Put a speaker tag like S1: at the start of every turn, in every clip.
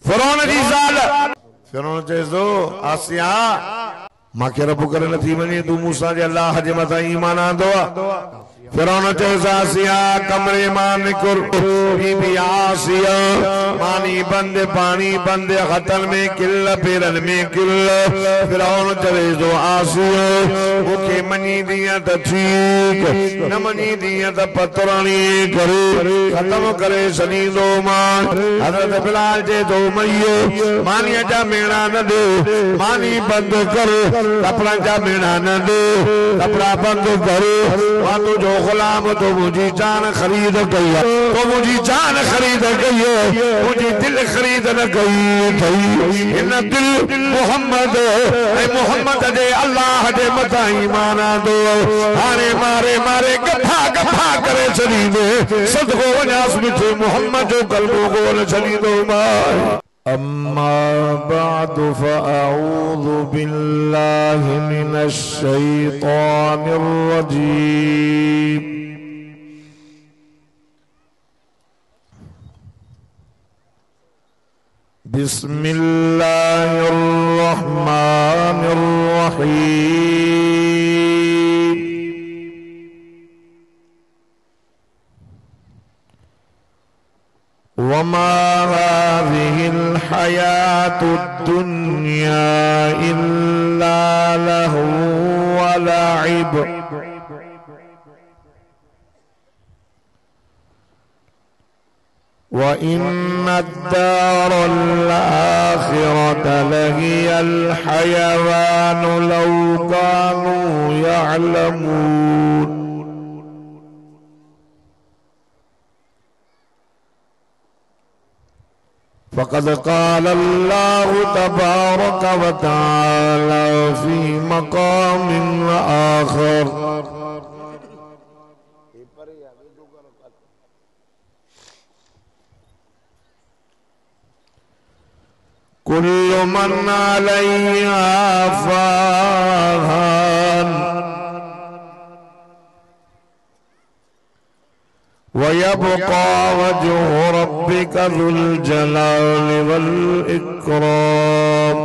S1: फिरौन जी ज़ाल फिरौन चए थो आसिया मांखे रब करे नथी वञे तू मूसा जे अल्लाह जे मथां ईमान आंदो आहे। फिरौन चयो आसिया कमरे मां निकुर बीबी आसिया पानी बंद हथन में किल पेरन में किल। फिरौन चवे थो आसिया मूंखे मञी दिया त ठीक न मञी दिया त पतराणी करे खत्म करे छॾींदो मां। हज़रत बिलाल जे थो मईयो मानीअ जा मेणा न दे मानी बंद कर कपड़ा जा मेणा न दे कपड़ा बंद कर मां तुझो गुलाम तो मुझी जान खरीद गई तो मुझी जान खरीद गई मुझी दिल खरीद न गई इन दिल मोहम्मद मोहम्मद दे अल्लाह दे मथा ईमान आंदो हाणे मारे मारे गफा गफा करे छॾींदो सदको वञास मिठे मोहम्मद जो कलमो गोल छॾींदो मां। अम्मा बाद फ़अऊज़ु बिल्लाहि मिनश शैतानिर रजीम। बिस्मिल्लाहिर रहमानिर रहीम। वमा हाज़िहिल हयातुद दुन्या इल्ला लहू व लइब व इन्नद-दारल आखिरत लहियल हयवान लौ कानू यअलमून। फ़क़द क़ाल अल्लाहु तबारक व तआला फ़ी मक़ामिन आख़र कुल्लु मन अलैहा फ़ान वयब्क़ा वज्हु रब्बिका ज़ुल जलालि वल इक्राम।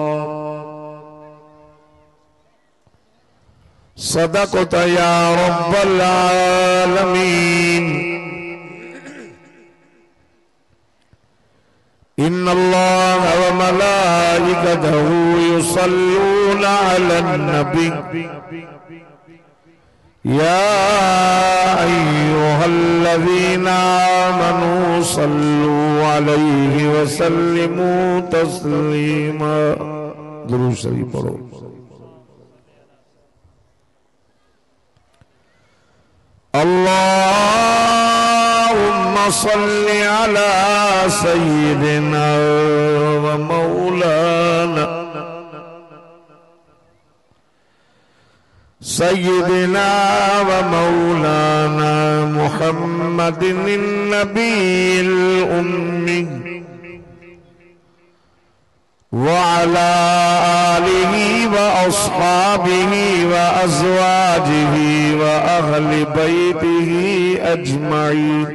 S1: सदक़त या रब्बल आलमीन। इन्नल्लाह व मलाइकतहु युसल्लूना अलन नबी या अय्युहल्लज़ीना आमनू सल्लू अलैहि व सल्लिमू तस्लीमा। दुरूद शरीफ पढ़ो। अल्लाहुम्मा सल्लि अला सय्यिदिना व मौलाना सय्यिदिना व मौलाना मुहम्मदिन नबील उम्मी व अला आलिहि व अस्हाबिहि व अज़वाजिहि व अहलि बैतिहि अजमईन।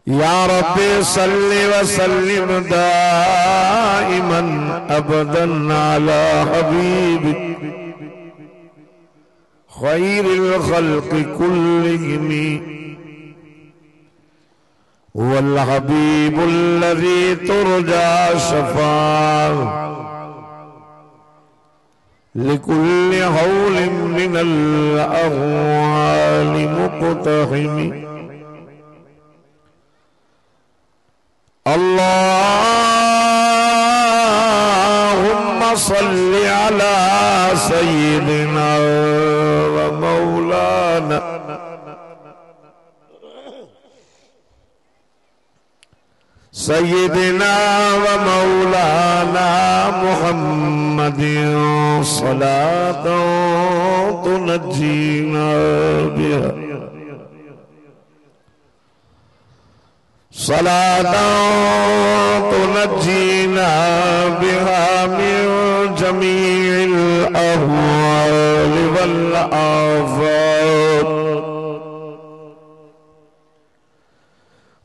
S1: या रब्बि सल्लि व सल्लिम दाइमन अबदन अला हबीबिक खैरिल खल्क़ि कुल्लिहिम वल हबीबुल्लज़ी तुरजा शफ़ाअतुहु लिकुल्लि हौलिन मिनल अहवालि मुक़तहिम। अल्लाहुम्मा सल्लि अला सय्यिदिना व मौलाना सय्यिदिना व मौलाना मुहम्मदिन सलातन तुनज्जीना बिहा सलातन तुनज्जीना बिहा मिन जमीइल अहवालि वल आफ़ात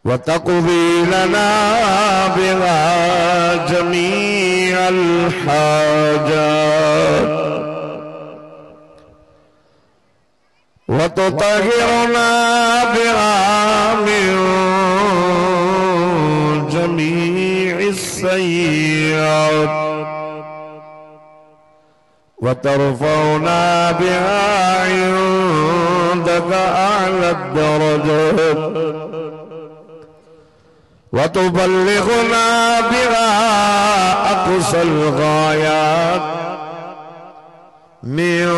S1: वतक़दी लना बिहा जमीअल हाजात वतुतहिरुना बिहा मिन जमीइस सय्यिआत वतरफ़उना बिहा इंदका अअला दरजात वतुबल्लिगुना बिहा अक़सल गायात मिन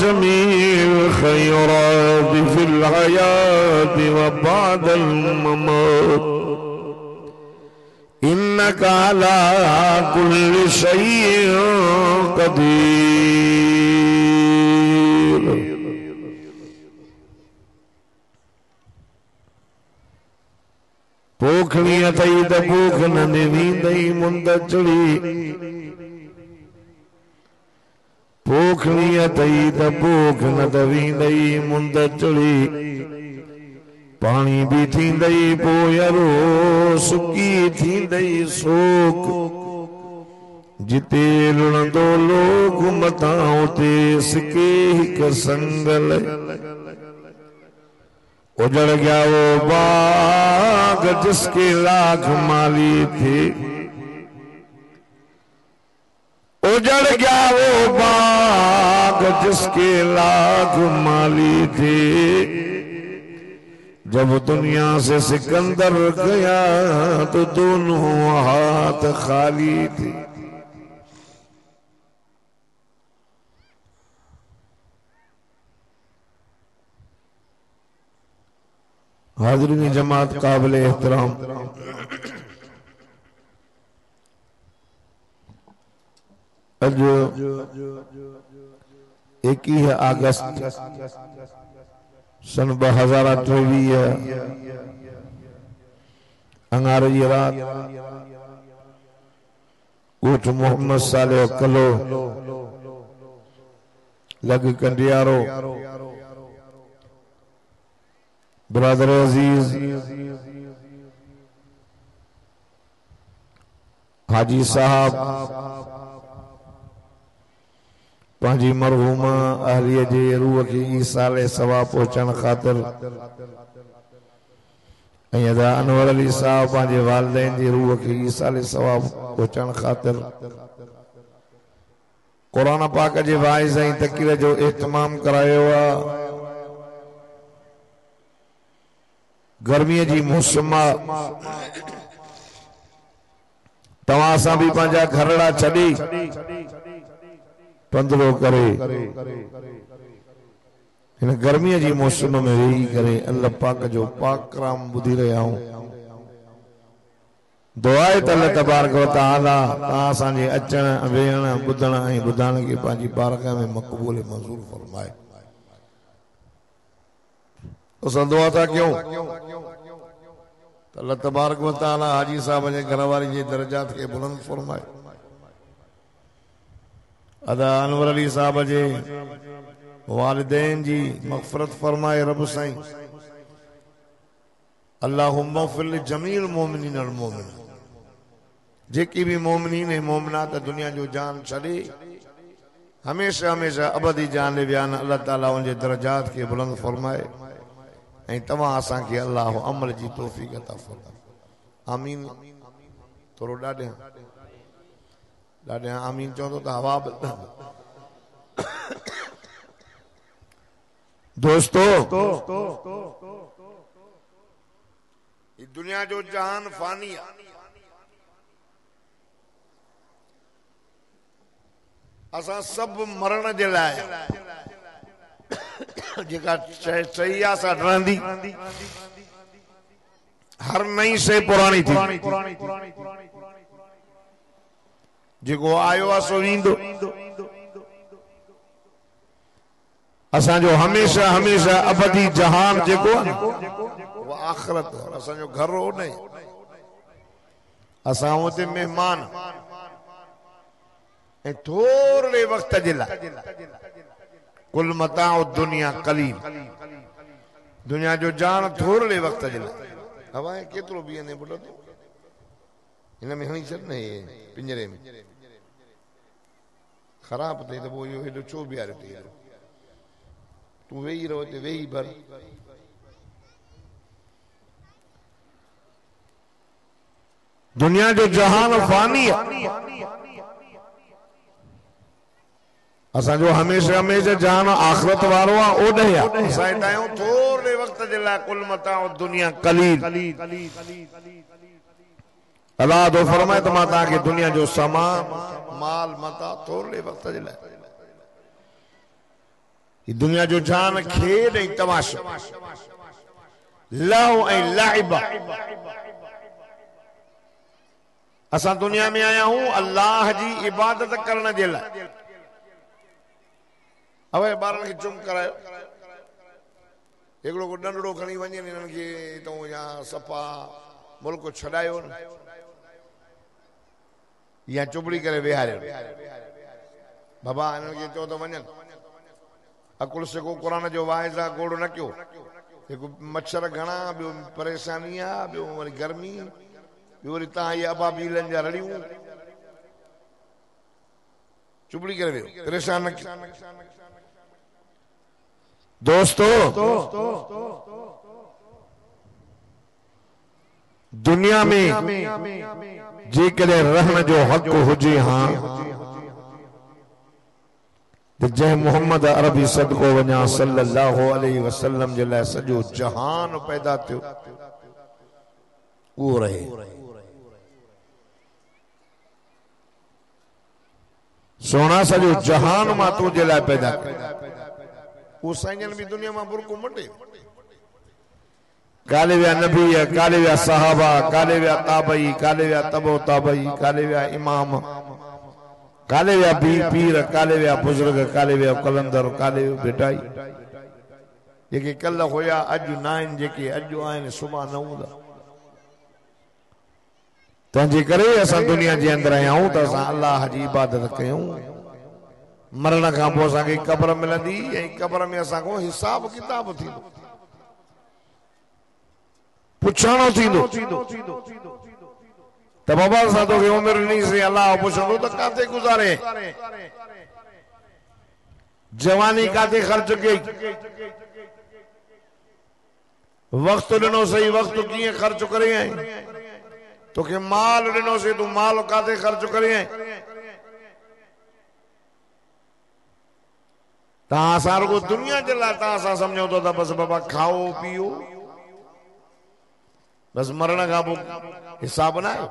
S1: जमील खैरात फिल हयात व बअदल ममात इन्नका अला कुल्लि शैइन क़दीर। पोखणी अथई त भूख न वींदई मुंद चढ़ी पोखणी अथई त भूख न वींदई मुंद चढ़ी पानी भी थींदई पोयरो सुकी थींदई सोक जिते लुणंदो लोग मथा उते सिके हिक संगल उजड़ गया वो बाग जिसके लाख माली थे उजड़ गया वो बाग जिसके लाख माली थे जब दुनिया से सिकंदर गया तो दोनों हाथ खाली थे। हाज़रीन जमात काबिल एहतराम, आज 21 अगस्त सन 2023 अंगारजी रात कोट मोहम्मद साले कलो लग कंडियारो ब्रदर अजीज हाजी साहब पांजी मरहूमा अहलिय जे रूह की ईसाले सवाब पहुंचण खातिर अदा अनवर अली साहब पांजे वालिदैन जी रूह की ईसाले सवाब पहुंचण खातिर कुरान पाक जे वाइज़ ऐं तक़रीर जो एहतमाम करायो आहे। गर्मी जी मौसम तवां सां भी पंहिंजा घरड़ा छॾी पंधरो करे इन गर्मी जी मौसम में वेही करे अल्लाह पाक जो पाक कलाम ॿुधी रहिया आहियूं। दुआ आहे त अल्लाह तबारक व तआला तव्हां असांजे अचण वेहण ॿुधण ऐं ॿुधाइण खे पंहिंजी बारगाह में मक़बूल मंज़ूर फरमाए। असां दुआ था कयूं अल्लाह तबारक व तआला हाजी साहब जे घरवारी जे दर्जात के बुलंद फरमाए। अदा अनवर अली साहब जे वालिदैन जी मग़फ़िरत फरमाए। रब साईं अल्लाहुम्मा फ़िल जमील मोमिनीन अल मोमिन जेकी भी मोमिनीन ऐं मोमिनात दुनिया जो जान छॾे हमेशा हमेशा अबदी जान ले वियान अल्लाह ताला उनके दर्जात के बुलंद फरमाए ऐं तव्हां असां खे अल्लाह अमल जी तौफ़ीक़ अता फरमाए। आमीन। थोरो ॾाढे आमीन चवंदो त हवा दोस्तों दुनिया जो जहान फानी है। असां सब मरण जे लाइ जेका सही आहे सा रहंदी हर नई शइ पुरानी थी जेको आयो आहे सो ईंदो। असांजो हमेशा हमेशा अबदी जहान जेको वो आखिरत असांजो घर हो नहीं असां उते मेहमान ऐं थोरे वक्त जे लाइ कुल मताउ दुनिया कलील दुनिया जो जान थोरे वक्त जे लाइ हवाएं केतिरो बीहंदे पुट तूं हिन में हणी छॾ न हे पिंजरे में ख़राब थिए त पोइ इहो हेॾो छो बीहारियो थी तूं वेही रहो हिते वेही भर दुनिया जो जहान फानी है असांजो हमेशा हमेशा जहान आखिरत वारो आहे ओॾे आहे असां हितां आहियूं थोरे वक़्त जे लाइ कुल मताउ दुनिया कलील अल्लाह तो फरमाए त मां तव्हांखे दुनिया जो सामान माल मता थोरे वक़्त जे लाइ दुनिया जो जहान खेॾ ऐं तमाशो लहो ऐं लाइबा असां दुनिया में आया हूं अल्लाह जी इबादत करण जे लाइ अवे ॿारनि खे चुम करायो हिकिड़ो को डंडड़ो खणी वञे हिननि खे हितां या सफ़ा मुल्क छॾायो न या चुबड़ी करे वेहारियो बाबा हिननि खे चओ त वञनि अकुल सिको क़ुर जो वाइज़ आहे गोड़ो न कयो हिकु मच्छर घणा ॿियो परेशानी आहे ॿियो वरी गर्मी ॿियो वरी तव्हां इहे अबाबीलनि जा रड़ियूं चुबड़ी करे वियो परेशान न कयो दोस्तों दुनिया में जेकॾहिं रहण जो हक़ हुजे हां त जंहिं मोहम्मद अरबी सदको वञा सल्लल्लाहु अलैहि वसल्लम जे लाइ सॼो जहान पैदा थियो उहो रहे सोना सॼो जहान मां तुंहिंजे लाइ पैदा कयो वो साईं भी दुनिया में बुरको मटे काले विया नबी काले विया सहाबा काले विया ताबई काले विया तबो ताबई काले विया इमाम काले विया पीर काले विया बुजुर्ग काले विया कलंदर काले विया बेटाई जेके कल होया अज न आहिनि जेके अॼु आहिनि सुभां न हूंदा तंहिंजे करे असां दुनिया जे अंदरि आया आहियूं त असां अल्लाह जी इबादत कयूं मरण खां पोइ असांखे क़ब्र मिलंदी ऐं क़ब्र में असांखो हिसाब किताब थींदो पुछाणो थींदो त बाबा असां तोखे उमिरि ॾिनी से अल्लाह पुछंदो त काथे गुज़ारे जवानी काथे ख़र्च कई वक्त ॾिनो सही वक्त कीअं ख़र्च करे आई तोखे माल ॾिनो से तूं माल काथे ख़र्च करे आई तव्हां असां रुगो दुनिया जे लाइ तव्हां असां सम्झो था त बसि बाबा खाओ पीओ बसि मरण खां पोइ हिसाब न आहे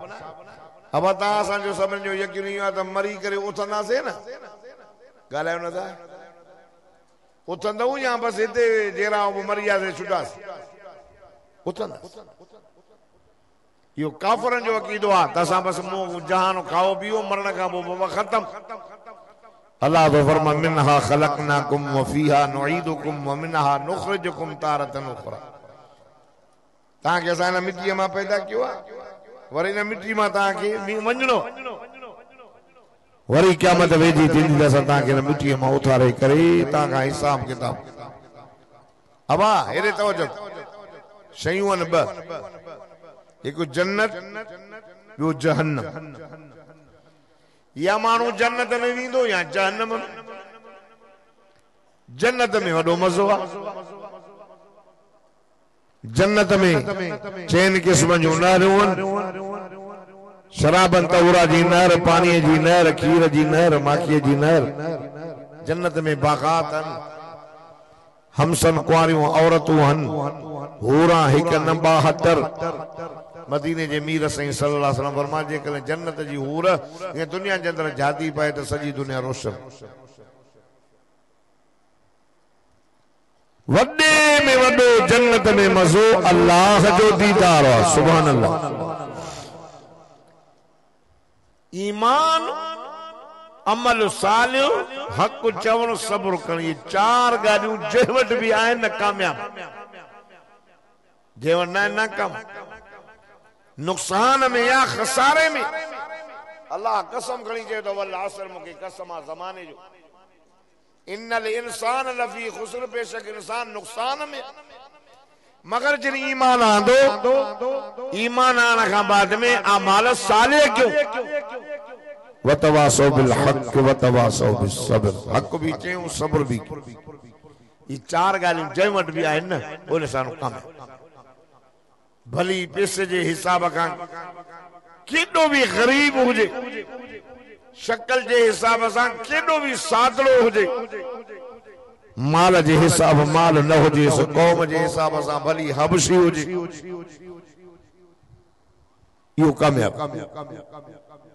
S1: अब तव्हां असांजो सभिनि जो यकीन इहो आहे त मरी करे उथंदासीं न ॻाल्हायो न था उथंदऊं या बसि हिते जहिड़ा मरी वियासीं छुटासीं उथंदा इहो काफ़रनि जो अक़ीदो आहे त असां बसि जहान खाओ पीओ मरण खां पोइ बाबा ख़तम अल्लाह तो फरमा मिनहा खलकनाकुम व फीहा नुईदुकुम व मिनहा नुखरिजुकुम तारतन उखरा ताके असां हिन मिट्टीअ मां पैदा कयो आहे वरी हिन मिट्टी मां तव्हांखे वञणो वरी क़यामत वेझी थींदी त असां तव्हांखे हिन मिट्टीअ मां उथारे करे तव्हां खां हिसाब किताब अबा हेॾे तवजो शयूं आहिनि ॿ हिकु जन्नत ॿियो जहन्नम या माण्हू जन्नत में वेंदो या जहन्नम में जन्नत में वॾो मज़ो आहे जन्नत में चइनि क़िस्म जूं नहरूं आहिनि शराबन तौरा जी नहर पाणीअ जी नहर खीर जी नहर माखीअ जी नहर जन्नत में बाग़ात आहिनि हमसन कुआरियूं औरतूं आहिनि हूरा हिकु न 72 मदीने जे मीर साईं सल्लल्लाहु अलैहि वसल्लम फरमाए जेकॾहिं जन्नत जी हूर ईअं दुनिया जे अंदरि जाती पए त सॼी दुनिया रोशन वॾे में वॾो जन्नत में मज़ो अल्लाह जो दीदार आहे सुभान अल्लाह ईमान अमल सालियो हक़ चवण सब्र करण ये 4 ॻाल्हियूं जंहिं वटि बि आहिनि न कामयाब जंहिं वटि न कम नुक़सान में या खसारे में अल्लाह कसम खणी चयो त वल असर मूंखे कसम आहे ज़माने जो इन्नल इंसान लफी खुस्र बेशक इंसान नुक़सान में मगर जिन ईमान आंदो ईमान आने का बाद में अमाल साले क्यों वतवासो बिल हक वतवासो बिस सब्र हक भी चयो सब्र भी ये चार गालियां जय वट भी आहिनि न ओने सानो कम भली पैसे जे हिसाब का केडो भी गरीब हुजे शक्ल जे हिसाब से केडो भी सादड़ो हुजे माल जे हिसाब माल न हुजे सो कौम जे हिसाब से भली हबशी हुजे यो कामयाब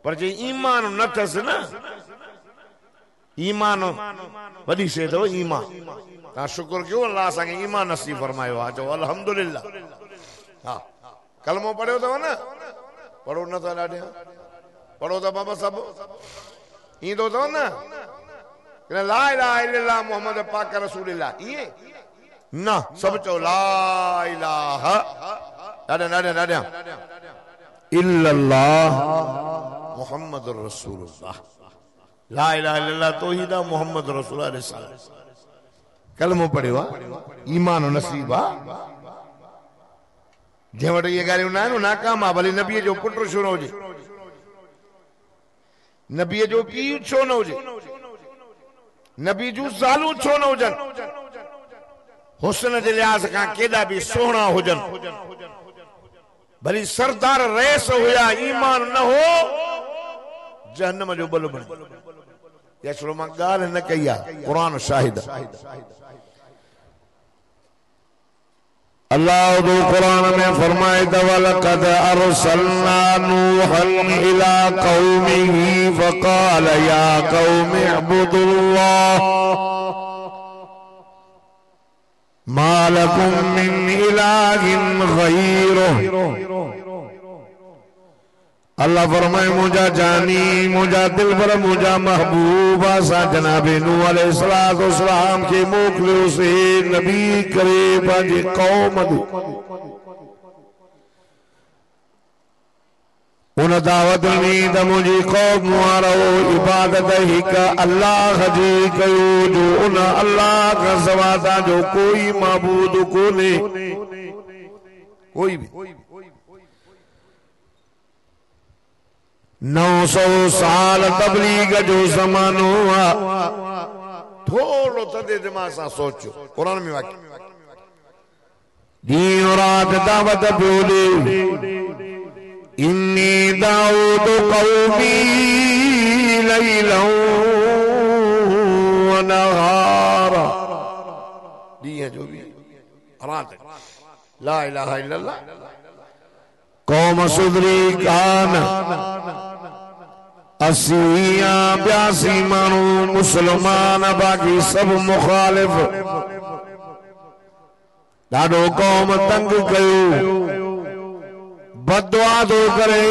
S1: पर जे ईमान न थस न ईमान वडी से तो ईमान ता शुक्र क्यों अल्लाह असांखे ईमान नसीब फरमायो आ जो अल्हम्दुलिल्लाह हां कलमो पढ़ियो तव न पढ़ो न था ॾाढे पढ़ो त बाबा सब ईंदो तव न ला इलाहा इल्लल्लाह मुहम्मद पाक रसूलुल्लाह ये ना सब चो ला इलाहा ॾाढे इल्लल्लाह मुहम्मद रसूलुल्लाह ला इलाहा इल्लल्लाह तौहीद मुहम्मद रसूलुल्लाह कलमो पढ़ियो ईमान नसीब आ जे वटि ये ॻाल्हियूं न आहिनि नाकाम आहे भले नबीअ जो पुटु छो न हुजे नबीअ जो पीउ छो न हुजे नबी जूं ज़ालूं छो न हुजनि हुस्न जे लिहाज़ खां केॾा बि सुहिणा हुजनि भली सरदार रईस हुया ईमान न हो जहन्नम जो बल बण या छो मां ॻाल्हि न कई आहे क़ुरान शाहिद अल्लाह दो कुरान में फरमाए वलक़द अरसलना नूहन इला कौमिही फक़ाल या कौमि अब्दुल्लाह मा लकुम मिन इलाहिन गैरुह अल्लाह फरमाए मुझा जानी मुझा दिल पर मुझा महबूब सा जनाबे नूह अलैहिस्सलातु वस्सलाम के मोकलियो से नबी करे पंहिंजे कौम उन दावत में त मुझी कौम वारो इबादत हिक अल्लाह जी कयो जो उन अल्लाह का सवा जो कोई माबूद कोने कोई भी 900 साल तबलीग जो ज़मानो आ थोड़ो तदे दिमाग सां सोचो कुरान में वाक़िअ ॾींहुं और रात दावत पियो ॾे इन्नी दाऊद कौमी लैलन व नहारा ॾींहुं जो भी रात ला इलाहा इल्लल्लाह कौम सुधरी कान 80-82 मानू मुसलमान बाकी सब मुखालिफ ॾाढो कौम तंग कयो बदुआ तो करे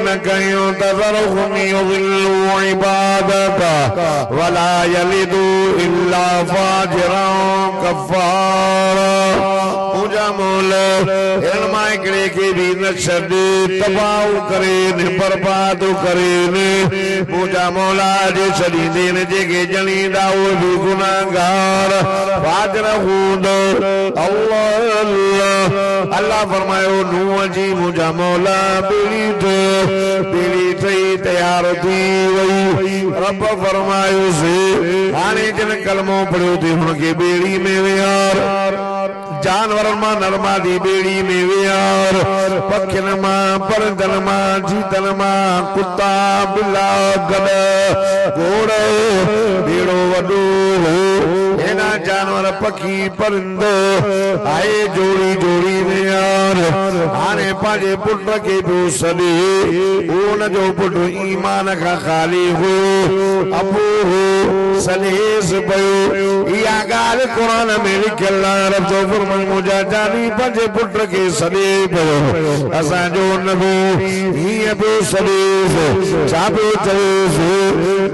S1: न कयो तज़रहुम युज़िल्लु इबादका वला यलिदु इल्ला फाजिरन कफ़ारा मुझा मौला इल्माए करे के भी न छॾे तबाह करे न बर्बाद करे न मुझा मौला जे छॾींदे न जेके ॼणींदा उहे भी गुनाहगार फाजिर हूंदो अल्लाह अल्लाह फरमायो नूह जी मुझा मौला बेड़ी ठही तैयार थी वई रब फरमायो से हाणे जिन कलमो पढ़ियो थी हुनखे बेड़ी में विहार जानवर मां नरमा दी बेड़ी में विहार पखिन मां परंदन मां जीतन मां कुत्ता बिल्ला गद घोड़ो बेड़ो वॾो एना जानवर पखी परिंदो आए जोड़ी जोड़ी विहार हाणे पंहिंजे पुट खे पियो सॾे उन जो पुट ईमान खां ख़ाली हुयो अबू हो सलेस पियो इहा ॻाल्हि क़ुरान में लिखियल आहे रब जो फरमाए मुझा जानी पंहिंजे पुट खे सॾे पियो असांजो नबी हीअं पियो सॾेसि छा पियो चएसि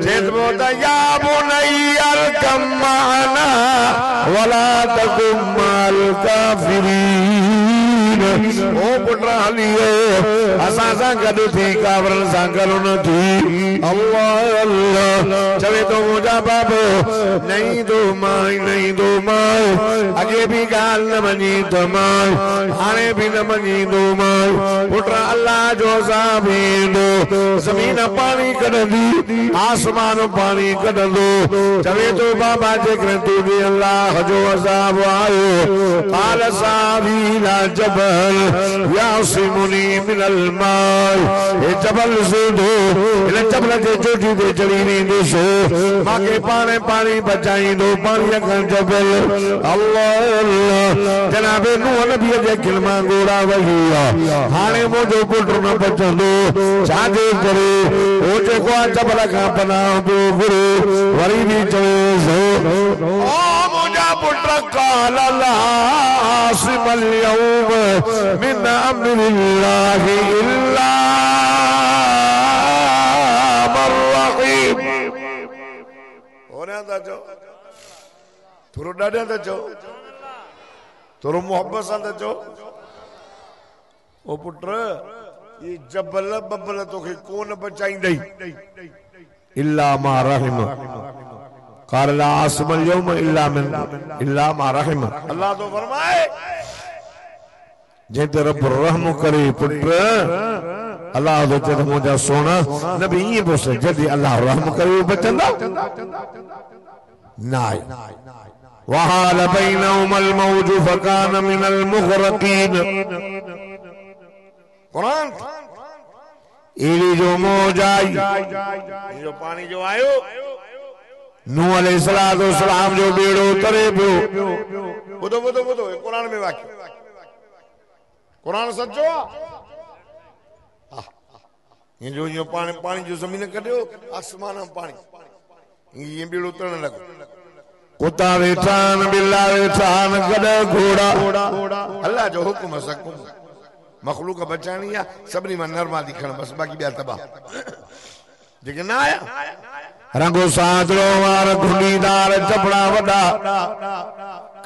S1: चए पियो त या बुनैया अर्कम मअना वला तकुम मअल काफ़िरीन दीन ओ पुट हलियो असां सां गॾु थी कावरनि सां गॾु न थी अल्लाह अल्लाह चवे तो मुंहिंजा बाबो नहीं दो माए अगे भी गाल न मञी त माए हाणे भी न मञी दो माए पुट अल्लाह जो अज़ाब ईंदो ज़मीन पानी कढंदी आसमान पानी कढंदो चवे तो बाबा जेकर तुझे अल्लाह जो अज़ाब आयो काल सावी ला जबल यासिमुनी मिनल माए ए जबल से दो इन जबल जे चोटी ते चढ़ी वेंदो सो माके पानी बचाईंदो पानी खां जबल अल्लाह अल्लाह जनाबे नूह नबी जे किलमा गोड़ा वही हाणे मुंहिंजो पुट न बचंदो छाजे करे ओ जेको आहे जबल खां पनाह पियो घुरे वरी बि चयो ओ मुंहिंजा पुट काल ला आसिमल यौम मिन अम्रिल्लाहि इल्ला मन रहीम होने दा जो थोरो ॾाढा त चओ थोरो मोहब्बत सां त चओ ओ पुट ये जबल बबल तोखे कोन बचाईंदई इल्ला मा रहिम क़ाल ला आसिमल यौम इल्ला मा रहिम अल्लाह तो फरमाए जे ते रब रहम करे पुट अल्लाह तो चए मुंहिंजा सोना नबी ईअं बस जॾहिं अल्लाह रहम करे बचंदा नाए वहाल बैनहुमल मौज फकान मिनल मुग़रक़ीन कुरान एड़ी जो मौज आई जो पानी जो आयो नूह अलैहिस्सलातु वस्सलाम जो बेड़ो तरे पियो बुधो बुधो बुधो कुरान में वाक्य कुरान सच्चो ये जो यो पानी जो जमीन कढियो आसमान में पानी ये बेड़ो तरण लॻो कुत्ता वेठान बिल्ला वेठान गॾ घोड़ा अल्लाह जो हुकुम सकुम मखलूक बचानी है सभनी में नरमा दिखण बस बाकी ॿिया तबाह जेके न आया रंगो सादरो वार घुंडीदार चपड़ा वॾा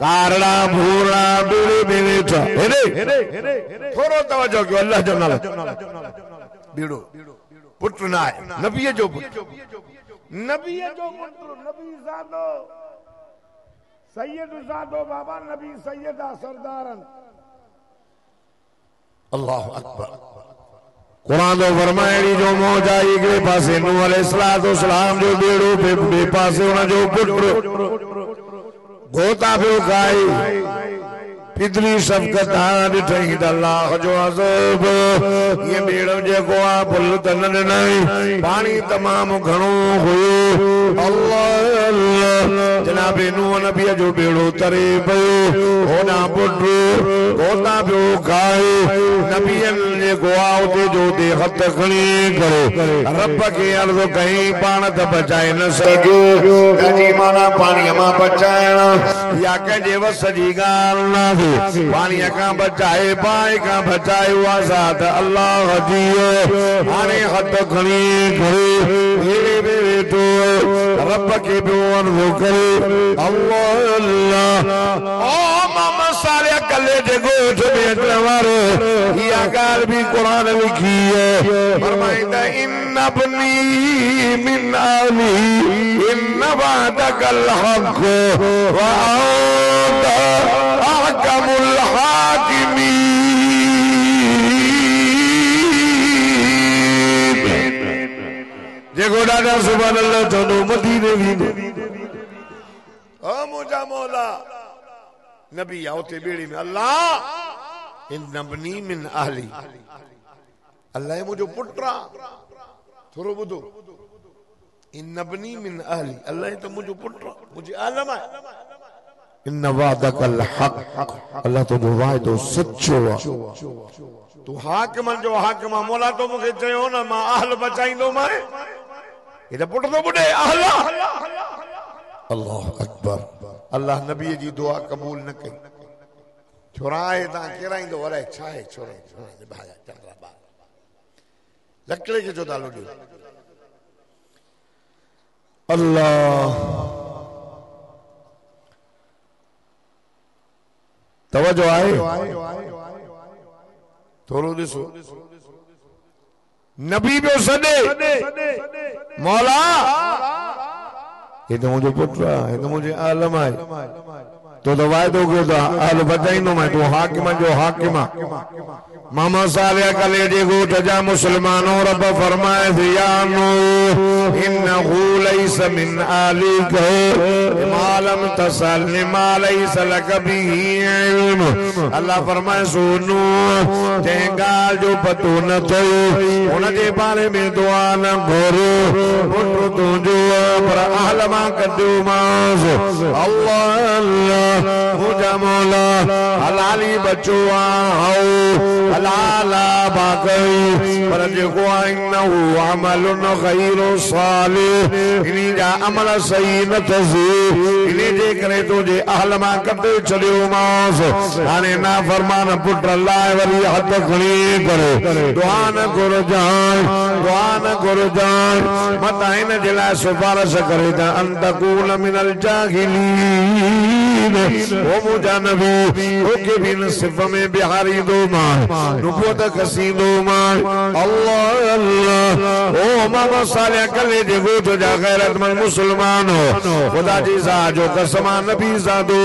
S1: कारड़ा भूरा बेड़े बेड़े हेरे थोरो तवजो कयो अल्लाह जो नालो बेड़ो पुट न आहे नबी जो पुट नबी ज़ादो सैयद ज़ादो बाबा नबी सैयदा सरदारन अल्लाह अकबर कुरान तो फरमाए जो मौज आई के पासे नूह अलैहिस्सलातु वस्सलाम जो बेड़ो बे पासे उन जो पुट गोता पियो खाए पितरी शफ़क़त ॾिठई त अल्लाह जो अज़ाब ये बेड़ो जेको आहे पुल त न ॾिनई पानी तमामु घणो हुयो अल्लाह अल्लाह जनाबे नूह नबी जो बेड़ो तरे पियो होना पुट गोता पियो खाए नबियनि जेको आहे उते जो उते हथ खणी करे रब खे अर्ज़ कई पाण त बचाए न सघियो तंहिंजी माना पाणीअ मां बचाइण या कंहिंजे वस जी ॻाल्हि न पानी का बचाए पाए का बचाए हुआ साथ अल्लाह जी हाणे हथ खणी करे तो रब के अर्ज़ करे अल्लाह अल्लाह ओ मामा सारे कले जे गोठ में अचण वारो इहा ॻाल्हि भी कुरान लिखी है फरमाईंदा इन अबनी मिन आली इन वादकल हक़ व अंत अहकमुल हाकिमीन जेको ॾाढा सुभान अल्लाह चवंदो मदीने वेंदो ओ मुंहिंजा मौला नबी आहे उते बेड़ी में अल्लाह इन नबनी मिन अहली अल्लाह मुंहिंजो पुट आहे थोरो ॿुधो इन नबनी मिन अहली अल्लाह त मुंहिंजो पुट आहे मुंहिंजी आलम आहे इन वादकल हक़ अल्लाह तो वाइदो सच्चो आहे तू हाकिमन जो हाकिम आहे मौला तो मूंखे चयो न मां अहल बचाईंदो माए ये तो पुट तो बुढ़े अहल अल्लाह अकबर अल्लाह नबी जी दुआ कबूल न कई छोराए ता केराइंदो अरे छाए छोरा छोरा भाया चंद्रा बा लकड़े के जो दालो दियो अल्लाह तवज्जो आए थोरो ॾिसो नबी पियो सॾे मौला ये तो मुझे पुत्र है, ये तो मुझे आलम है तो वायदो कयो था आल बचाईंदो मैं तू हाकिम जो हाकिमा मामा सालिया कले जे गोठ जा मुसलमानों रब फरमाए दियानो इन्नहु लैस मिन आलिक मालम तसल मा लैस लक बिही इल्म अल्लाह फरमाए सुनो जे गाल जो पतो न थो उन जे बारे में दुआ न घुरो पुत्र तुंहिंजो पर आलमा कढो मांस अल्लाह अल्लाह मुझा मौला हलाली बचो आओ हलाला बाक़ी पर जेको इन्नहु अमलुन गैरु सालिह इनी जा अमल सही न थसी इनी जे करे तो जे अहल मां कटे छड़ियो मांस हाणे ना फरमान पुट अल्लाह वरी हथ खणी करे दुआ न कर जान मता इन जे लाइ सिफारिश करे त अंतकून मिनल जाहिलीन ओ मुझा नबी ओके बिन सिफ में बिहारी दो मां नुबुवत कसीदो मान अल्लाह अल्लाह ओ मामा सालिया कले जे गोठ जा गैरतमंद मुसलमान हो खुदा जी सा जो कसम नबी सा दो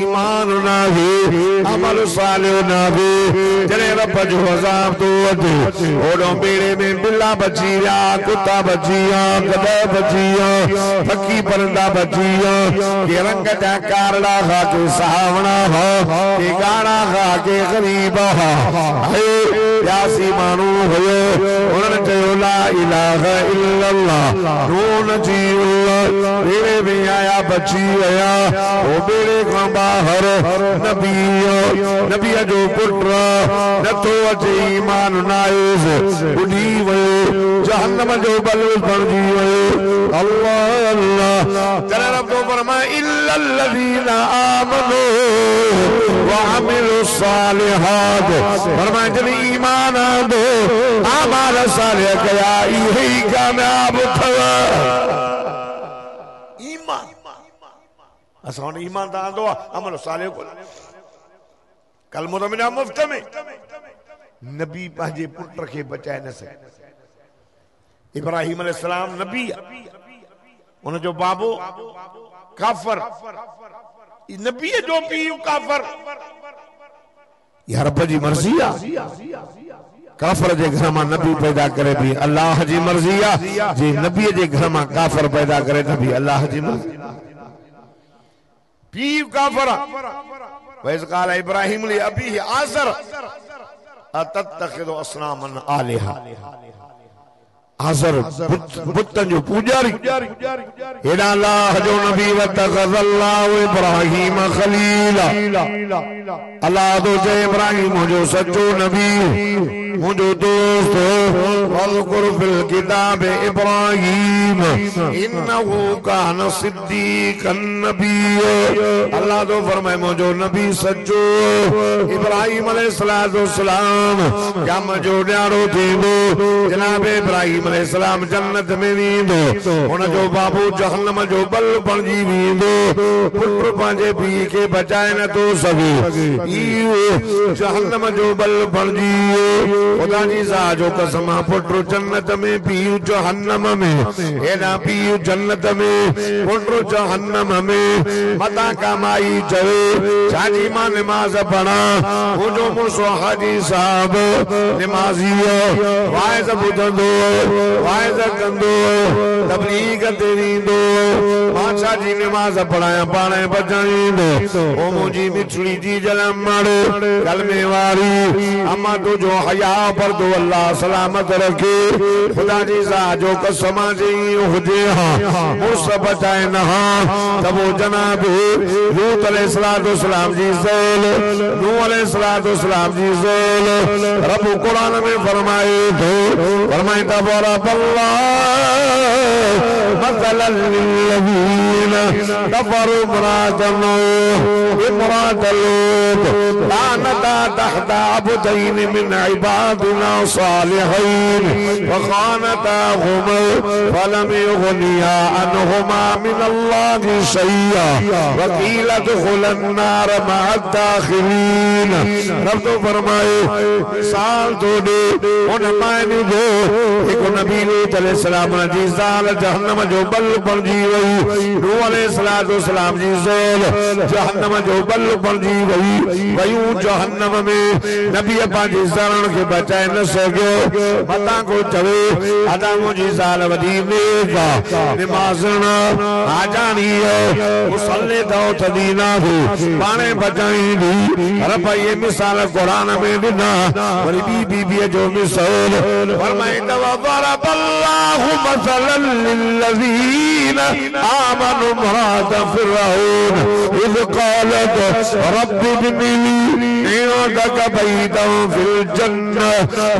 S1: ईमान ना है अमल सालिह ना है जने रब जो अज़ाब तो अचे ओडो बेड़े में बिल्ला बचिया कुत्ता बचिया गधा बचिया फकी परंदा बचिया के रंग जा कारड़ा खा के सावना हो के गाना खा के गरीब हो यासी मानू होयो उन्होंने कहो ला इलाहा इल्लल्लाह नून जी अल्लाह बेड़े में आया बची आया वो बेड़े का बाहर नबी जो पुत्र न तो अचे ईमान नाइस बुढ़ी वयो जहन्नम जो बलूस बणजी वयो अल्लाह अल्लाह तेरे रब तो फरमाए इल्लल्लज़ीना आमनू व अमिलुस सालिहात फरमाए जब ईमान आंदो अमल सालिह कया यही कामयाब थवा ईमान असां ईमान ता आंदो अमल सालिह को कलमो तो मिला मुफ्त में नबी पंहिंजे पुट खे बचाए न सके इब्राहिम अलैहिस्सलाम नबी उन जो बाबो काफर नबी जो पीउ काफर या रब जी मर्जी आहे काफर जे घर में नबी पैदा करे भी अल्लाह जी मर्जी आहे जे नबी जे घर में काफर पैदा करे त भी अल्लाह जी मर्जी पीउ काफर वैस काल इब्राहिम ले अबी आज़र अतत्तखिदु असनामन आलिहा आज़र बुतन जो पुजारी एडा अल्लाह जो नबी वतखज़ल्लाहु इब्राहिम खलीला अल्लाह तो जे इब्राहिम जो सच्चो नबी मुझो दोस्त वज़कुर फिल किताब इब्राहिम इन्नहु कान सिद्दीक़न नबी अल्लाह तो फरमाए मुझो नबी सच्चो इब्राहिम अलैहिस्सलाम क्या मुझो न्यारो थींदो जनाब इब्राहिम अलैहिस्सलाम जन्नत में वींदो उन जो बाबू जहन्नम जो बल बणजी वींदो पुट पंहिंजे पीउ खे बचाए न थो सघे इहो जहन्नम जो बल बणजी खुदा जी सा जो कसम पुट जन्नत में पीउ जहन्नम में एडा पीउ जन्नत में पुट जहन्नम में मता कमाई चवे छाजी मां नमाज पढ़ा मुझो मुसो हाजी साहब नमाजी वाइज़ ॿुधंदो वाइज़ कंदो तबलीग ते वेंदो मां छाजी नमाज पढ़ाया पाणे बचाईंदो ओ मुंहिंजी मिठड़ी जी जलम मड़ कलमे वारी अम्मा तुझो हया पर दो अल्लाह सलामत रखे खुदा जी सा जो कसम जी हुजे हां मुस बचाए न हां तब वो जनाब लूत अलैहिस्सलाम जी ज़ैल नूह अलैहिस्सलाम जी ज़ैल रब कुरान में फरमाए तो फरमाए तबारक ضرب الله مثلا للذين كفروا امرأة نوح امرأة لوط كانتا تحت عبدين من عبادنا صالحين فخانتاهما فلم يغنيا عنهما من الله شيئا وقيل ادخلا النار مع الداخلين. رب تو فرمائے مثال تو دے ان معنی جو ایک نبی لوط علیہ السلام جی زال جہنم جو بل بنجی وئی نوح علیہ السلام جی زول جہنم جو بل بنجی وئی ویوں جہنم میں نبی پانچ زالن کے بچائے نہ سکو متا کو چوے ادا مجھے زال ودی نیکا نمازنا آجانی ہے مصلی دو تدینہ ہو بانے بچائیں دی رب یہ مثال قرآن میں دینا ولی بی بی جو مثال فرمائے وضرب اللہ مثلا للذین آمنوا امرأة فرعون اذ قالت رب ابن لي عندك بيتا في الجنة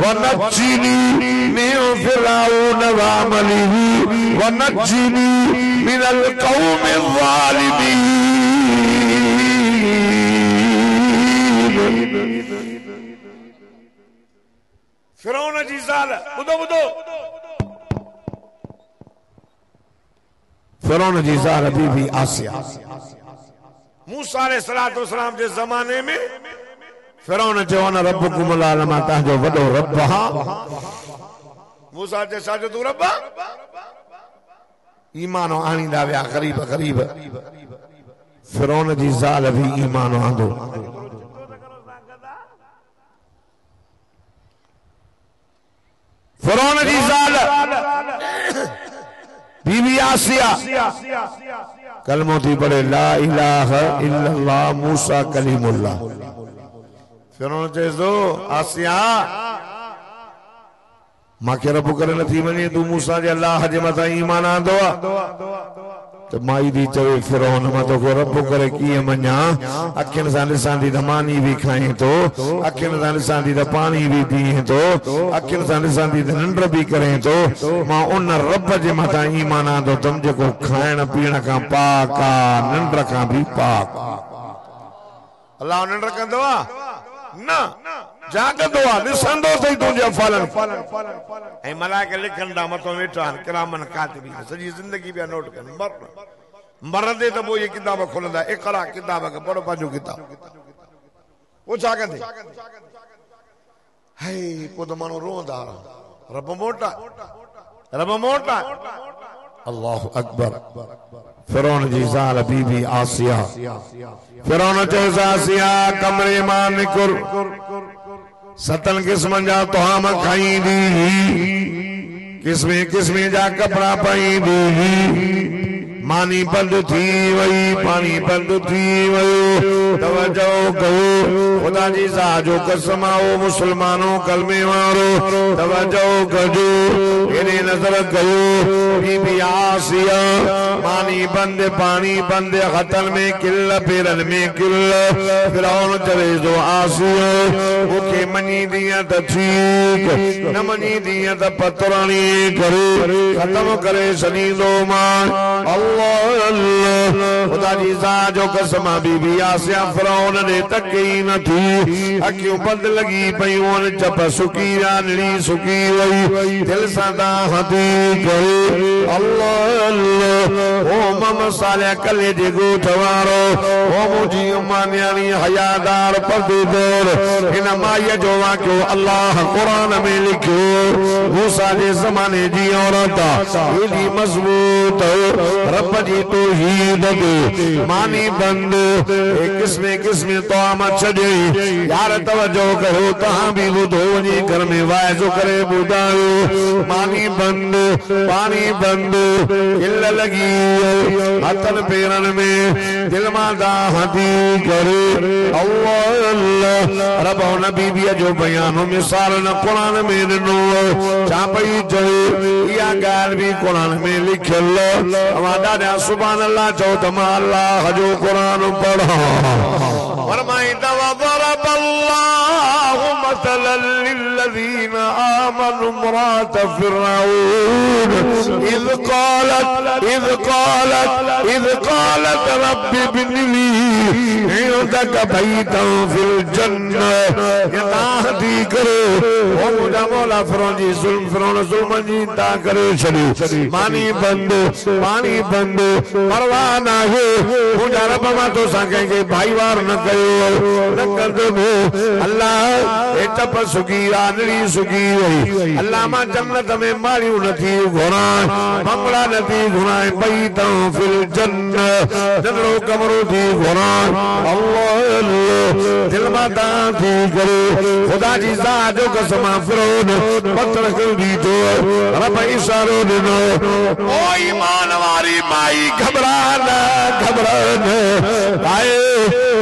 S1: ونجني من فرعون وعمله ونجني من القوم الظالمين. فرعون جی زال بدو فرعون جی زال بی بی آسیہ موسیٰ علیہ السلام کے زمانے میں فرعون چوانا ربکم العالمہ تاہجو ودو ربہا موسیٰ جیسا جو تو ربہ ایمانو آنی داویا غریب فرعون جی زال بھی ایمانو آندو فرعون جی زال بی بی آسیہ کلموں تھی پڑھے لا الہ الا اللہ موسیٰ کلیم اللہ. فرعون چیز دو آسیہ ماں کے رب کرے نتھی منی تو موسیٰ جے اللہ حجمتا ایمان آندوا تو مائی دی چوے فرعون ماں تو کو رب کرے کیے منیا اکھن سان لسان دی دمانی بھی کھائیں تو اکھن سان لسان دی پانی بھی دیئیں تو اکھن سان لسان دی ننڈر بھی کریں تو ماں ان رب جے متا ایمان آندو تم جے کو کھائن پیڑ کا پاکا ننڈر کا بھی پاک. اللہ ننڈر کا دعا نا جاگا دعا نسان دو سی تنجا فالن اے ملائکہ لکھن دا مطمئن ویٹان کرامن کاتبی سجی زندگی بھی نوٹ کرن مرد دے تب وہ یہ کتابہ کھولن دا اقرا کتابہ کا پڑھو پانچو کتاب وہ جاگا دے ہے کو دمانو رو دا رب موٹا اللہ اکبر. فرعون جی زال بی بی آسیہ فرعون چیز آسیہ کمرے مان نکر ستن قسمن جا توہم کھائیں دی قسمیں جا کپڑا پائیں دی مانی بند تھی وئی پانی بند تھی وئی توجہ کہو خدا جی ساجو قسم آؤ مسلمانوں کلمے مارو توجہ کہو انہیں نظر کہو بی بی آسیہ مانی بند پانی بند خطن میں کل پیرن میں کل فرعون چویزو آسیہ مکے منی دیا تا ٹھیک نہ منی دیا تا پترانی کرے ختم کرے سنیدو مان اللہ خدا جی جو قسمہ بی بی آسیہ فرعون نے تکی نہ تھی اکیوں بند لگی پیون چپ سکی رانڑی سکی وئی دل سادا ہتی کرے اللہ اومم صالح کلے جے گو ٹھوارو اومو جی امانیانی حیادار پردی دور انما یہ جو واقعو اللہ قرآن میں لکھو موسیٰ جے زمانے جی عورتا یہ دی مضبوط رب جی توحید دے مانی بند قسم توامت چھڑے یار توجہ کرو تہاں بھی وہ دھونی گھر میں وائزو کرے بودائیو مانی بند پانی بند اللہ لگی حتن پیرن میں دل مادا ہتی کرے اللہ رب و نبی بھی جو بیانوں مثال نہ قرآن میں ننو چاپئی جائے یا گال بھی قرآن میں لکھ اللہ ہمارا دیا سبحان اللہ چوتما اللہ جو قرآن پڑھا فرمائیتا وضرب اللہ مثلا للذين آمنوا امرأة فرعون إذ قالت رب ابن لي عندك بيتا في الجنة يتاهدي کرو وہ مجھا مولا فرعون جی ظلم جی تا کرے چھڑی پانی بندو پروانہ ہے مجھا رب ما تو سا کہیں گے بھائی وار نہ کرو نہ کر دو اللہ ایٹپ سکی آنری سکی ہوئی اللہ ما جنت میں ماریو نتی گھنائیں منگلا نتی گھنائیں بیتا فی الجنہ جنرو کمرو تھی گھنائیں اللہ دل ماتا تھی کرو خدا جی ذات جو قسمہ فرعون پتر کر دی تو رب اشارو دنو او ایمان واری مائی گھبرانا آئے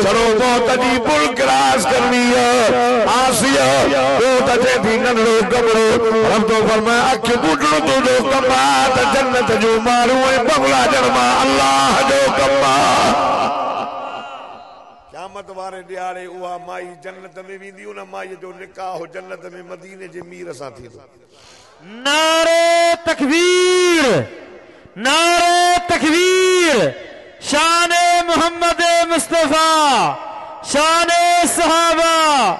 S1: چلو بہت جی پل کراس کرنی ہے آسیہ بہت جی تھی ننو کمرو رب تو فرمائے اکھ بوٹنو تو جو کمات جنت جو مارو بغلا جرما اللہ جو کمات قیامت وارے ڈیاڑے اوا مائی جنت میں ویندی ان مائی جو نکاح جنت میں مدینے جے میر سان تھی
S2: نعرہ تکبیر شان محمد مصطفیٰ شان صحابہ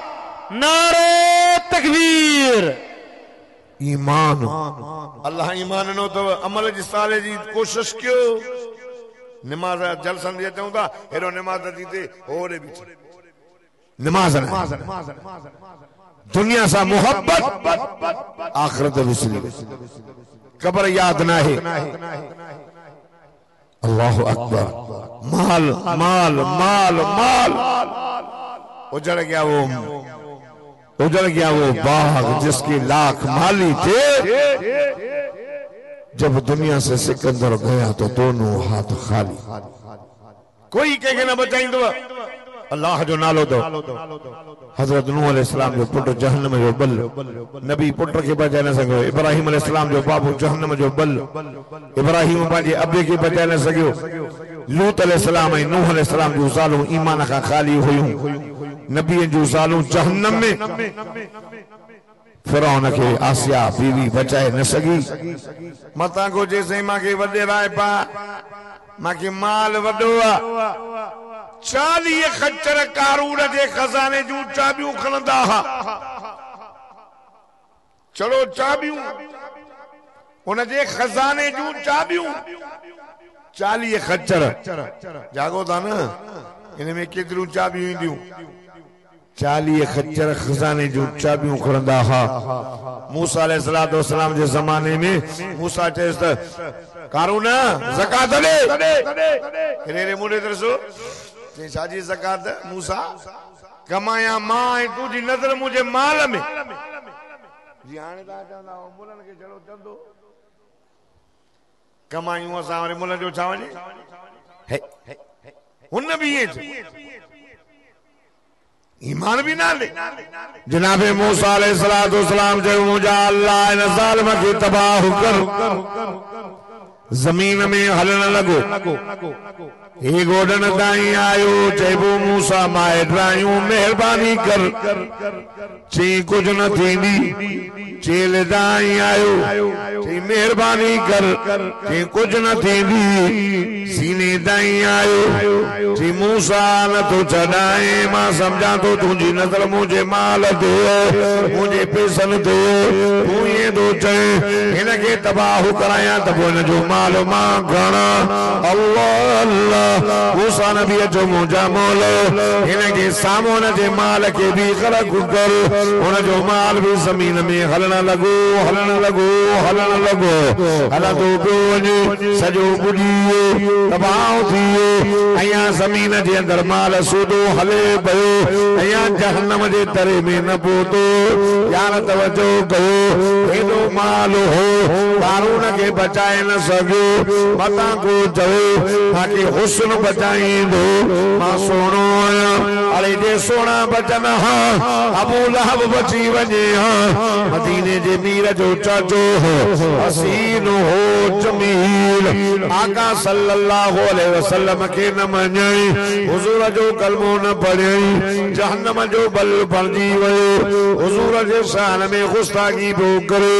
S2: نعرہ تکبیر
S1: ایمان اللہ ایمان نو تو عمل جی سالے جی کوشش کیو نماز جلسن دیا چاہوں دا ہیرو نماز دیتے اور بھی نماز دنیا سا محبت آخرت وسیلے قبر یاد نہ ہے اللہ اکبر مال مال مال مال اجڑ گیا وہ باغ جس کی لاکھ مالی تھے جب دنیا سے سکندر گیا تو دونوں ہاتھ خالی کوئی کہے نہ بچائیں دو اللہ جو نالو دو حضرت نوح علیہ السلام جو پٹر جہنم جو بل نبی پٹر کے بچائے نہ سکو ابراہیم علیہ السلام جو بابو جہنم جو بل ابراہیم پانچے ابے کے بچائے نہ سکو لوت علیہ السلام نوح علیہ السلام جو ظالم ایمان کا خالی ہوئیوں نبی جو ظالم جہنم میں فرعون کے آسیہ بیوی بچائے نہ سگی متا کو جیسے ماں کے وڈے رائے پا ماں کے مال وڈوا 40 خچر کارون جے خزانے جو چابیوں کھلندا ہا چلو چابیوں ان جے خزانے جو چابیوں 40 خچر جاگو تھا نا انہیں میں کتروں چابیوں دیوں 40 خچر خزانے جو چابیوں کھلندا ہا موسیٰ علیہ السلام جے زمانے میں موسیٰ چیستا کارون زکاة دے انہیں موڑے درسو شاجی زکاة موسیٰ کمایا ماں تو جی نظر مجھے مال میں جی آنے دا چاہتا ہوں ملن کے چلو چندو کمائیوں اساں ہمارے ملن جو چھاوانی ان بھی یہ ایمان بھی نہ لے جناب موسیٰ علیہ السلام جو مجھے اللہ ان ظالمہ کی تباہ کر زمین میں ہلن لگو ہی گوڑن دائیں آئیو چیبو موسیٰ مائے ڈرائیوں مہربانی کر چی کچھ نہ تھی دی چیل دائیں آئیو چی مہربانی کر چی کچھ نہ تھی دی سینے دائیں آئیو چی موسیٰ نہ تو چڑھائیں ماں سمجھا تو تجھی نظر مجھے مال دو مجھے پیسن دو تو یہ دو چاہیں انہیں تباہ کرایاں تب انہیں جو مال ماں گھنا اللہ موسیٰ نبی جو مجھا مولو انہیں کے سامون جے مال کے بھی خلق کر انہیں جو مال بھی زمین میں ہلنا لگو ہلا تو گونی سجو گڑیے تباہو تھیے ایاں زمین جے اندر مال سودو ہلے بھئو ایاں جہنم جے ترے میں نبوتو یار توجہ کہو ایدو مال ہو قارون کے بچائے نہ سکو مطا کو جو تاکہ حسن हुस्न बचाईंदो मां सोनो आया अरे जे सोना बचन हां अबू लहब बची वने हां मदीने जे मीर जो चाचो हो हसीन हो जमील आका सल्लल्लाहु अलैहि वसल्लम के न मञई हुजूर जो कलमो न पढ़ई जहन्नम जो बल बणजी वयो हुजूर जे शान में गुस्ताखी बो करे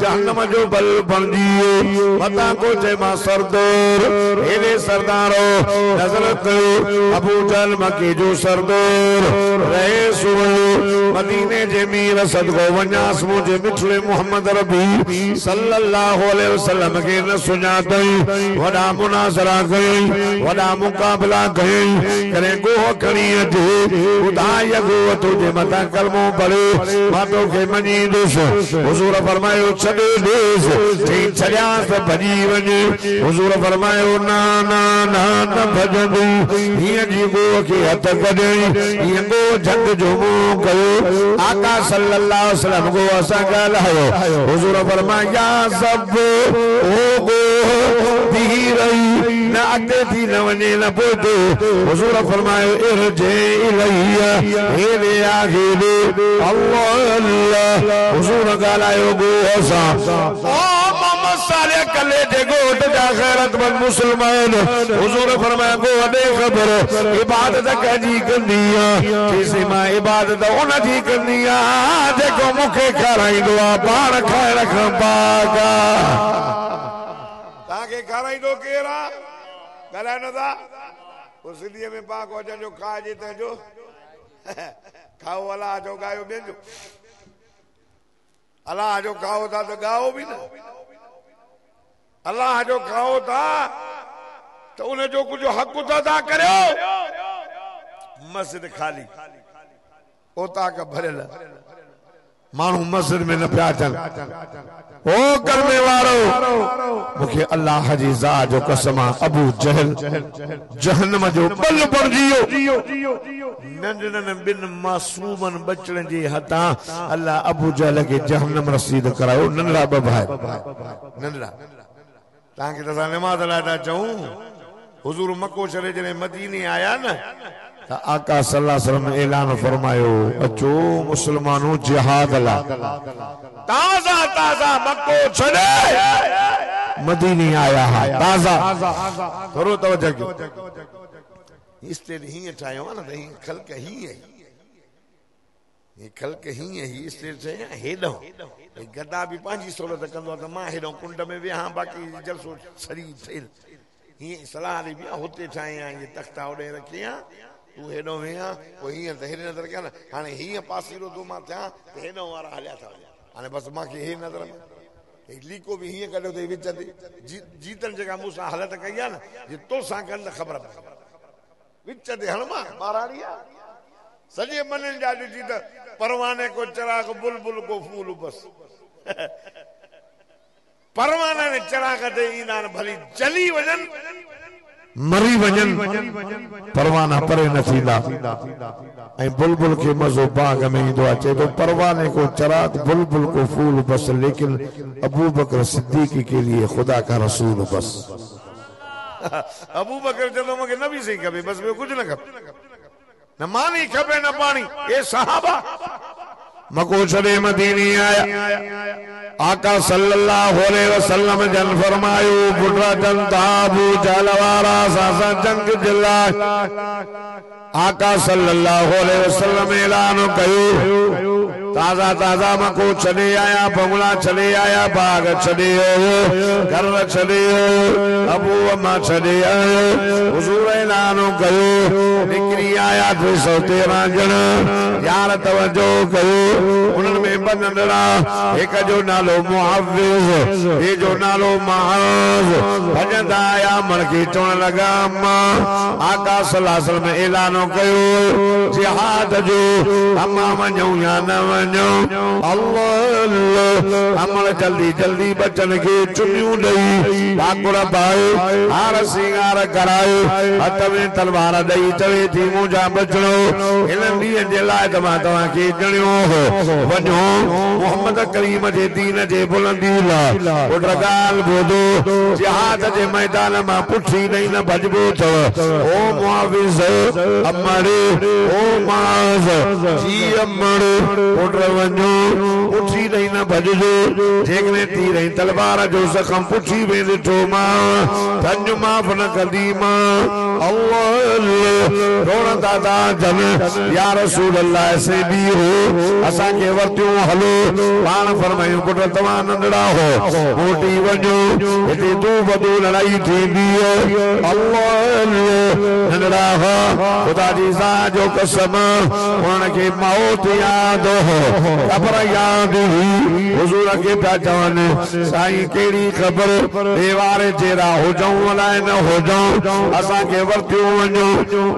S1: जहन्नम जो बल बणजी मता को जे मां सरदार हेले सरदारो नजर कयो अबू जहल मके जो सरदार रहे सुवयो मदीने जे मीर सदको वन्यास मुझे मिठले मोहम्मद रबी सल्लल्लाहु अलैहि वसल्लम के न सुञातई वडा मुनाज़रा कई वडा मुकाबला कई करे गोह खणी अचे ॿुधाय गोह तुझे मथा कलमो पढ़े मां तोखे मञींदुस हुजूर फरमायो छॾे ॾेस चई छॾियांस त भॼी वञे हुजूर फरमायो ना ना ना न भॼंदो हीअं जी गोह खे हथ कढई हीअं गोह झंग जो मुंहुं कयो आका सल्लल्लाहु अलैहि वसल्लम गोह सां ॻाल्हायो हुजूर फरमाया सब ओ गोह बीही रही न अॻिते थी न वञे न पोइ हुजूर फरमायो इरजे इलैया हेले आगे अल्लाह अल्लाह हुजूर ॻाल्हायो गोह सां ओ मोहम्मद साले कले जे गोट जा गैरतमंद मुसलमान हुजूर फरमाया गोह दे ख़बर इबादत कंदी कंदी चईसि मां इबादत उन जी कंदी जेको मूंखे खाराईंदो आहे पाण खाइण खां पाक तव्हांखे खाराईंदो केरु आहे ॻाल्हायो नथा पोइ सिंधीअ में पाक वचन जो खाइजे तंहिंजो खाओ अलाह जो ॻायो ॿियनि जो अलाह जो खाओ था त ॻाओ बि न अलाह जो खाओ था त उन जो कुझु हक़ था अदा करियो मस्जिद खाली ओताक भरियल माण्हू मस्जिद में न पिया अचनि ओ कलमे वारो मूंखे अल्लाह जी ज़ात जो कसम अबू जहल जहन्नम जो बल बणजी वियो नंढड़नि ॿिनि मासूमन बचड़नि जे हथां अल्लाह अबू जहल खे जहन्नम रसीद करायो नंढड़ा ॿ भाई नंढड़ा तव्हांखे त असां निमाज़ लाइ था चऊं हुजूर मको छॾे जॾहिं मदीने आया न आका सल्लल्लाहु अलैहि वसल्लम ऐलान फरमायो अचो मुसलमानों जिहाद ला ताजा ताजा मक्को छड़े मदीने आया है ताजा थोरो तवज्जो कयो इसते ही ठायो ना ही खल्क ही है ये खल्क ही है इसते से हेडो गदा भी पांजी सोलत कंदो त मां हेडो कुंड में वे हां बाकी जलसो सरी थिल ही सलाह दी भी होते ठाया ये तख्ता ओडे रखिया तू हेडो वेया कोई ही त हेरे नजर कन हाने ही पासीरो तो मां था ते हेडो वारा हलिया था हाने बस मां के हे नजर में लीको भी ही कढो ते विच ते जीतन जगह मूसा हालत कई न जे तो सा कन खबर विच ते हणमा माराड़िया सजे मनन जा जी त परवाने को चिराग बुलबुल को फूल बस परवाने ने चिराग ते ईनान भली जली वजन मरी वजन परवाना परे न थींदा ऐं बुलबुल के मज़ो बाग में ईंदो आहे चए थो परवाने को चिराग बुलबुल को फूल बस लेकिन अबू बकर सिद्दीक के लिए खुदा का रसूल बस अबू बकर चवंदो मूंखे न बि सही खपे बस ॿियो कुझु न खपे न मानी खपे न पानी ए सहाबा मको छड़े मदीने आया आका सल्लल्लाहु अलैहि वसल्लम जन फरमायो बुढ़ा जनता अबू जहल वारा सासा जंग जिला आका सल्लल्लाहु अलैहि वसल्लम ऐलान कयो ताजा ताजा मको छड़े आया बंगला छड़े आया बाग छड़े घर छड़े अबू अम्मा छड़े आयो हुजूर ऐलान कयो निकरी आया 213 जन यार तवज्जो कयो उन्हनि में ॿ नंढड़ा एक जो नालो मुआविज़ ॿिए जो नालो महाज़ भॼंदा आया मन खे चवण लॻा मां आका सल्लल्लाहु अलैहि वसल्लम ऐलान कयो जिहाद जो अमा वञूं या न वञूं अल्लाह अल्लाह अमल जल्दी जल्दी बचन के चुनियूं दई ठाकुर पाए हार सिंगार कराए हथ में तलवार दई चवे थी मुंहिंजा बचड़ो हिन ॾींहं जे लाइ त मां तव्हांखे ॼणियो वञो मोहम्मद करीम जे दीन जे बुलंदी लाइ पुट ॻाल्हि ॿुधो जिहाद जे मैदान मां पुठी ॾेई न भॼबो अथव ओ मुआविज़ अमर ओ माज़ जी अमर पुट वञो पुठी ॾेई न भॼजो जेकॾहिं तीर ऐं तलवार जो ज़ख़्म पुठी में ॾिठो मां धन्य माफ़ न कंदी मां अल्लाह रोणंदा था जन या रसूल अल्लाह से भी हो असांखे वरतियूं हलो पाण फरमायूं पुट तव्हां नंढड़ा हो मोटी वञो हिते तूं वॾो लड़ाई थींदी अल्लाह नंढड़ा हो ख़ुदा जी ज़ात जो कसम उनखे मौत यादि हो ख़बर यादि हुई हुज़ूर खे पिया चवनि साईं कहिड़ी ख़बर देवारे जहिड़ा हुजऊं अलाए न हुजऊं असांखे वरतियूं वञो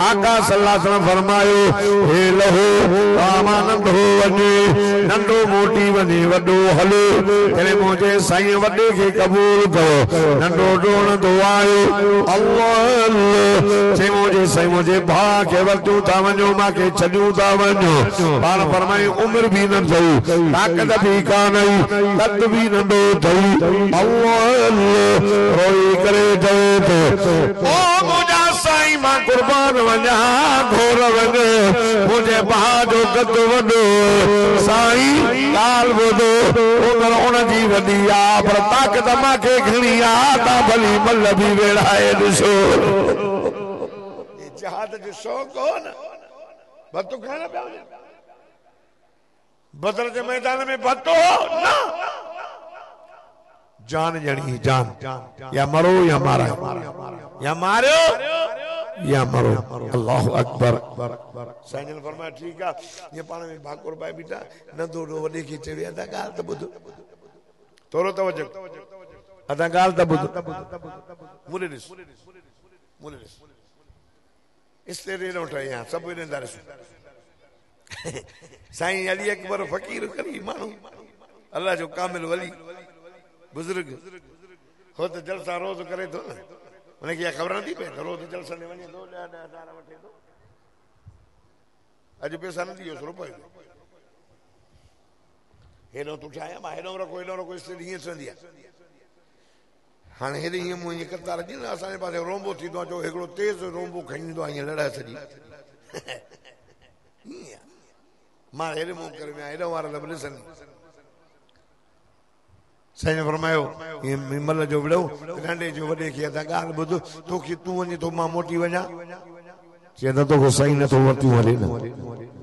S1: आका सल्लल्लाहु अलैहि वसल्लम फरमायो हे लहो तव्हां नंढो वञे नंढो मोटी वञे वॾो हले अहिड़े मुंहिंजे साईं वॾे खे क़बूल कयो नंढो ॾोणंदो आयो अल्लाह चई मुंहिंजे साईं मुंहिंजे भाउ खे वरतियूं था वञो मूंखे छॾियूं था वञो पाण फरमायूं उमिरि बि न अथई ताक़त बि कान कद भी नंढो अथई अल्लाह रोई करे चवे थो ओ मुंहिंजा साईं मां कुर्बान वञा घोर वञे मुंहिंजे भाउ जो कद वॾो साईं ॻाल्हि ॿुधो उमिरि उनजी वॾी आहे पर ताक़त मूंखे घणी आहे तव्हां भली मल बि वेड़ाए ॾिसो जिहाद जो शौक़ु हो न बतू खाइण पिया वञनि बदर के मैदान में भतो ना जान जड़ी जान या मरो या मारा या मारो या मरो अल्लाह अकबर साईं ने फरमाया ठीक है ये पाण में भाकुर भाई बेटा नंदो वडे के चवे अदा गाल त बुध थोरो तवज्जो अदा गाल त बुध मुरिस इससे रे उठा यहां सब ने दरस साईं अली अकबर फकीर करी मानू अल्लाह जो कामिल वली बुजुर्ग हो तो जलसा रोज करे तो उन्हें क्या खबर नहीं पे रोज जलसा ने वने दो दारा वठे तो अज पैसा न दियो रुपए हेनो तू ठाया मा हेनो रखो इससे नहीं संदिया हाने हेदी ये मुई कतार जी ना असाने पासे रोंबो थी तो जो एकड़ो तेज रोंबो खईंदो आया लड़ा सजी मां हेरे मुंह कर में हेडो वारा लब लिसन साईं ने फरमायो ये मिमल जो विड़ो नंढे जो वडे के अदा गाल बुध तो कि तू वने तो मां मोटी वणा चेदा तो को साईं न तो वरतियूं हले न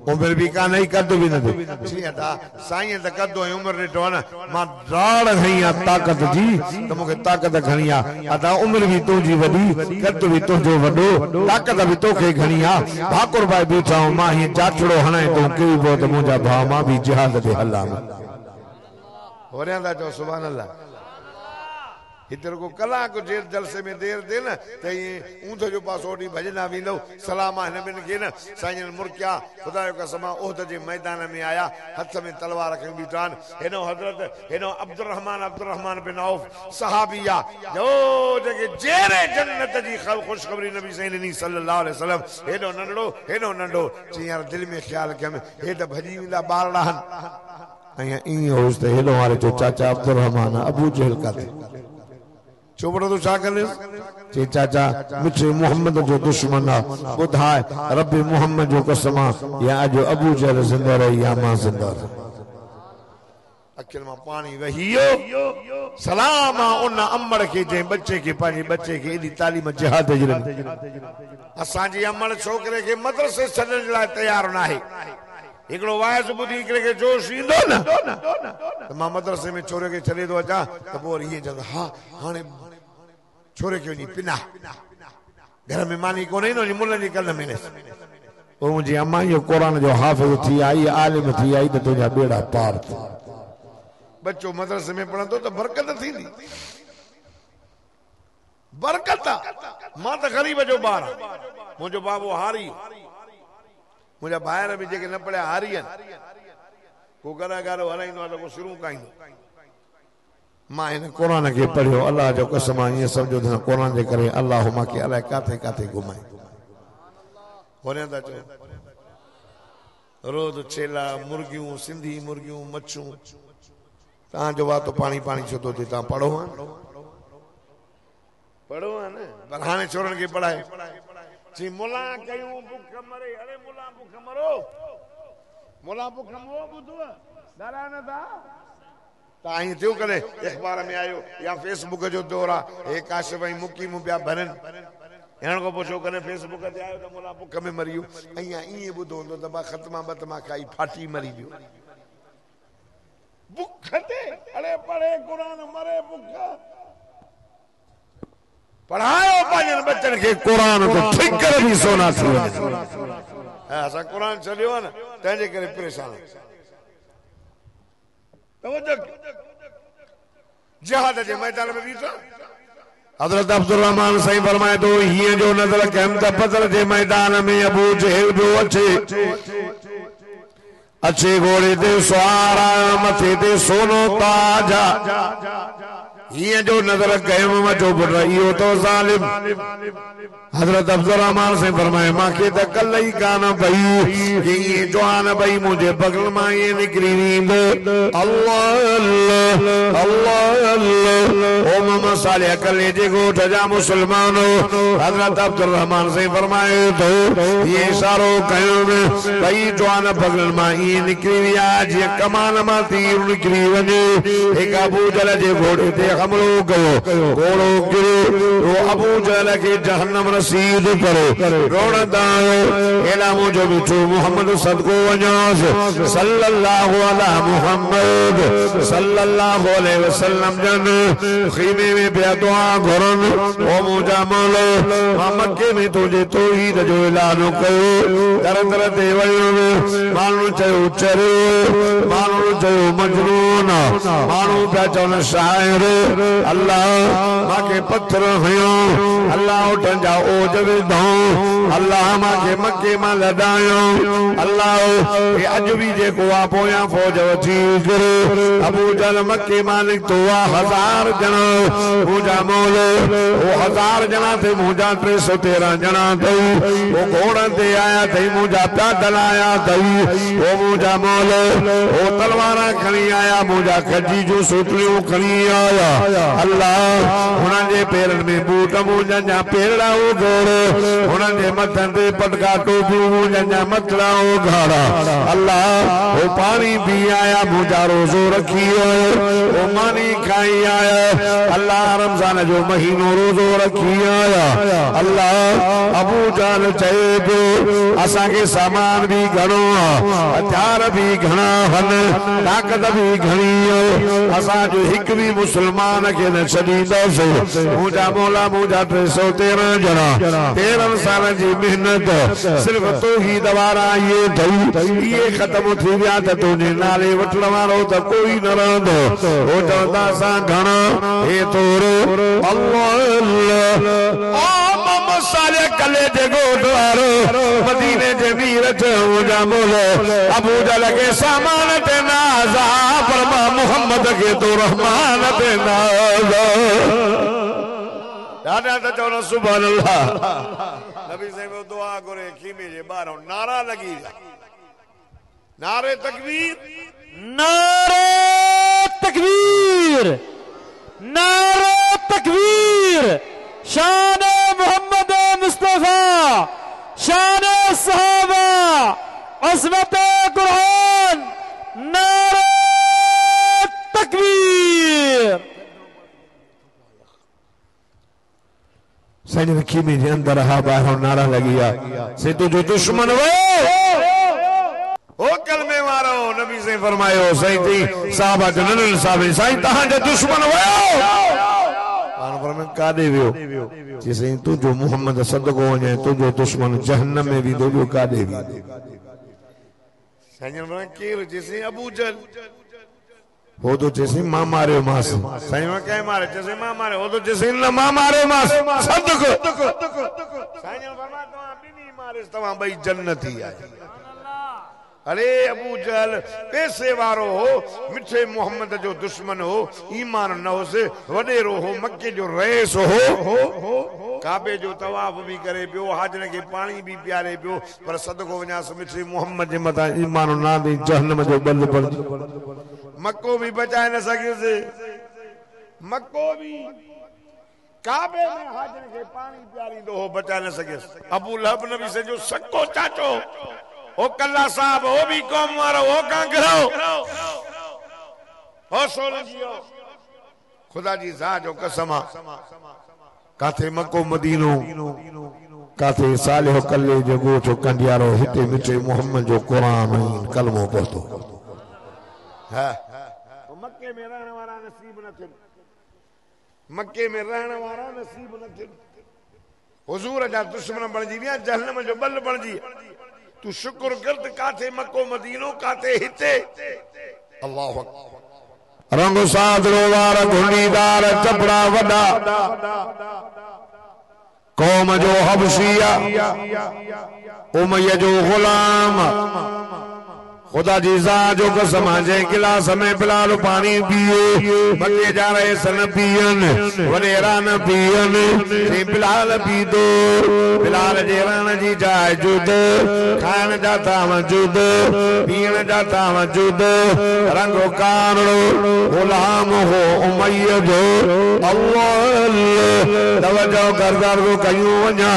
S1: उमिरि भी कान ही कद भी न थी अदा साईं त कद उमिरि ॾिठो न मां राड़ खई आ ताक़त जी त मूंखे ताक़त घणी आ अदा उमिरि भी तुंहिंजी वॾी कद भी तुंहिंजो वॾो ताक़त भी तोखे घणी आ भाकुर भाई बीठा मां हीअं चाचड़ो हणाए तूं कई पोइ त मुंहिंजा भाउ मां भी जिहाद ते हलां होरियां था चओ सुभान अल्लाह इधर को कलाक देर जलसे में देर दे न त ये ऊंध जो पास ओडी भजना विंदो सलाम हिन बिन के न साईं मुर्किया खुदा जो कसम ओहद जे मैदान में आया हथ में तलवार रखी बीठान हेनो हजरत हेनो अब्दुर्रहमान बिन औफ सहाबिया जो जके जेरे जन्नत जी खुशखबरी नबी सल्लल्लाहु अलैहि वसल्लम हेनो नंढो ची यार दिल में ख्याल के हे त भजी विंदा बारड़ान अया ई होस त हेलो वारे जो चाचा अब्दुर्रहमान अबू जहल का थे चोपड़ो तो छा करे चे चाचा मुझे मोहम्मद जो दुश्मन आ बुधाए रब्बी मोहम्मद जो कसम या जो अबू जहल जिंदा रही या मां जिंदा अखिल मां पानी वहियो सलाम उन अमड़ के जे बच्चे के पानी बच्चे के एडी तालीम जिहाद जरन असा जी अमड़ छोकरे के मदरसे छडण ला तैयार ना है एकड़ो वाइस बुधी करे के जोश इंदो ना त मां मदरसे में छोरे के छडे दो अचा त पोर ये जद हां हाने छोरे के नी पिना घर में मानी कोने नो मुल्ला निकल में ओ मुझे अम्मा ये कुरान जो हाफिज थी आई आलिम थी आई तो तुझा बेड़ा पार बच्चो मदरसे में पढ़ंदो तो बरकत थींदी बरकत मां तो गरीब जो बार मुझो बाबू हारी मुझा भाइर भी जेके न पढ़िया हारी को घर गारो हलाइंदो आहे को शुरू काईंदो मां इन कुरान के पढ़ियो अल्लाह जो कसम ये समझो था कुरान जे करे अल्लाह माके अल्लाह काथे काथे घुमाए होने दा चो रोज छेला मुर्गियों सिंधी मुर्गियों मच्छू ता जो बात तो पानी पानी छो तो ता पढ़ो है ना बरहाने छोरन के पढ़ाए जी मुला कयूं भूख मरे अरे मुला भूख मरो मुला भूख मरो बुधो दारा न दा ताई थियो करे अखबार में आयो या फेसबुक जो दौर आ ए काशिफ भाई मुकीम पिया भरन हिन को पुछो कने फेसबुक ते आयो त मुला भूख में मरियो अया ई बुधो हुंदो त बा खत्मा बतमा खाई फाटी मरी वियो भूख ते अरे पढ़े कुरान मरे भूख पढ़ायो पाजन बच्चन के कुरान तो ठीक करे भी सोना थी ऐसा कुरान चलियो न तंजे करे परेशान जिहाद जे मैदान में बीठा हजरत अब्दुल रहमान सही फरमाए तो ये जो नजर कहम त बदर जे मैदान में अबू जहल जो अच्छे घोड़े ते सवार मथे ते सोनो ताज ये जो नजर कहम मचो पुट इहो तो जालिम हजरत अब्दुल रहमान से फरमाए मां के त कल ही कान भई कि ये जवान भई मुझे बगल मां ये निकरी वींद अल्लाह अल्लाह अल्लाह ओ मोहम्मद साले कले जे गोठ जा मुसलमानो हजरत अब्दुल रहमान से फरमाए तो ये इशारो कयो भई जवान बगल मां ये निकरी विया जे कमान मां तीर निकरी वने एक अबू जहल जे घोड़े ते हमलो कयो घोड़ो गिरो वो अबू जहल के जहन्नम रसीद करो रोणदा एला मुझे बिठो मोहम्मद सदको वजास सल्लल्लाहु अला मुहम्मद सल्लल्लाहु अलैहि वसल्लम जन खीमे में बिया दुआ घरन ओ मुजा मौलो मक्के में तुझे तौहीद जो ऐलान कयो दर दर ते वयो मानू चयो चरो मानू चयो मजनून मानू पिया चवन शायर अल्लाह माके पत्थर हयो अल्लाह उठन जा ओ जवे दो अल्लाह माके मक्के मां लडायो अल्लाह ये अज भी जे को आ पोया फौज वठी करे अबू जहल मक्के मां निकतो 1000 जना मुजा मौलो ओ 1000 जना थे मुजा 313 जना थई ओ घोड़न ते आया थई मुजा पैदल आया थई ओ मुजा मौलो ओ तलवार खणी आया मुजा खजी जो सोटलियों खणी आया अल्लाह हुनन जे पेरन में बूट मुजा जा पेरड़ा ओ घोड़ो हुनन जे मथन ते पटका टोपियूं मुजा जा मथड़ा ओ घाड़ा अल्लाह ओ पानी पी आया मुजा रोजो रखी आयो ओ मानी खाई आया अल्लाह रमजान जो महीनो रोजो रखी आया अल्लाह अबू जहल चए पियो असा के सामान भी घणो हथियार भी घणा हन ताकत भी घणी असा जो हिक भी मुसलमान के न छडींदासीं मुजा मौला मुजा 313 जना 13 साल जी मेहनत सिर्फ तौहीद वारा ये थई ये खत्म थी विया त तुझे नाले वठण वारो त कोई न रहंदो ओ चवंदा सा घणा हे तोरो अल्लाह अल्लाह ओ मोहम्मद साले कले जे गोठ वारो मदीने जे मीर थे मुजा मौला अबू जहल के सामान ते नाज़ा फरमा मोहम्मद के तो रहमान ते नाज़ा दादा तो चवनो सुभान अल्लाह नबी साहब दुआ करे खीमे जे बारो नारा लगी नारे तकबीर
S2: नारे तकबीर नारे तकबीर शान मोहम्मद मुस्तफा शान सहाबा अज़मत कुरान नारे तकबीर
S1: सही रखी में जे अंदर हा बाहर नारा लगिया से तो जो दुश्मन वो ओ कलमे वारो नबी से फरमायो सही थी साहबा जनरल साहब सही तहां जो दुश्मन वो पान पर में कादे वियो जिसे तू जो मोहम्मद सदको वने तू जो दुश्मन जहन्नम में भी दो जो कादे भी सही ने केर जिसे अबू जहल हो तो जैसे मां मारे मास सही में कहे मारे जैसे मां मारे हो तो जैसे न मां मारे मास सदको सही ने फरमाया तो बिनी मारे तवा भाई जन्नती है अरे अबू जहल पैसे वारो हो, मिठे मोहम्मद जो दुश्मन हो, ईमान न हो से वडेरो हो, मक्के जो रईस हो, काबे जो तवाफ भी करे पियो, हाजन के पानी भी प्यारे पियो, पर सदको वञास मिठे मोहम्मद जे मथा ईमान ना दे जहन्नम जो बल पड़। मक्को भी बचाए न सके, मक्को भी काबे में हाजन के पानी प्यारी दो हो बचा न सके। अबू लहब नबी से जो सक्को चाचो ओ कल्ला साहब ओ भी कौम वारो ओ कांगरो ओ सोलंजियो, खुदा जी ज़ात जो कसम काथे मक्को मदीनो, काथे सालिह कल्ले जो गोठो कंडियारो, हिते मिठे मोहम्मद जो कुरान कलमो पढ़तो। हां मक्के में रहने वाला नसीब न थे, मक्के में रहने वाला नसीब न थे, हुजूर जा दुश्मन बन जी, जहन्नम जो बल बन जी। तू शुक्र कर त काथे मक्को मदीनो, काथे हिते। अल्लाह अकबर। रंग सादरो वार घुंडीदार चपड़ा वडा, कौम जो हबशिया, उमैया जो गुलाम, खुदा जी ज़ात जो कसम जे गिलास में बिलाल पानी पिए, मक्के जा रहे सन पियन, वडेरा न पियन, जे बिलाल पी दो, बिलाल जे रण जी जाए जुद, खान जाता मौजूद, पीण जाता मौजूद, रंगो कारो गुलाम हो उमैया जो। अल्लाह तवज्जो करदार को कयूं वञा,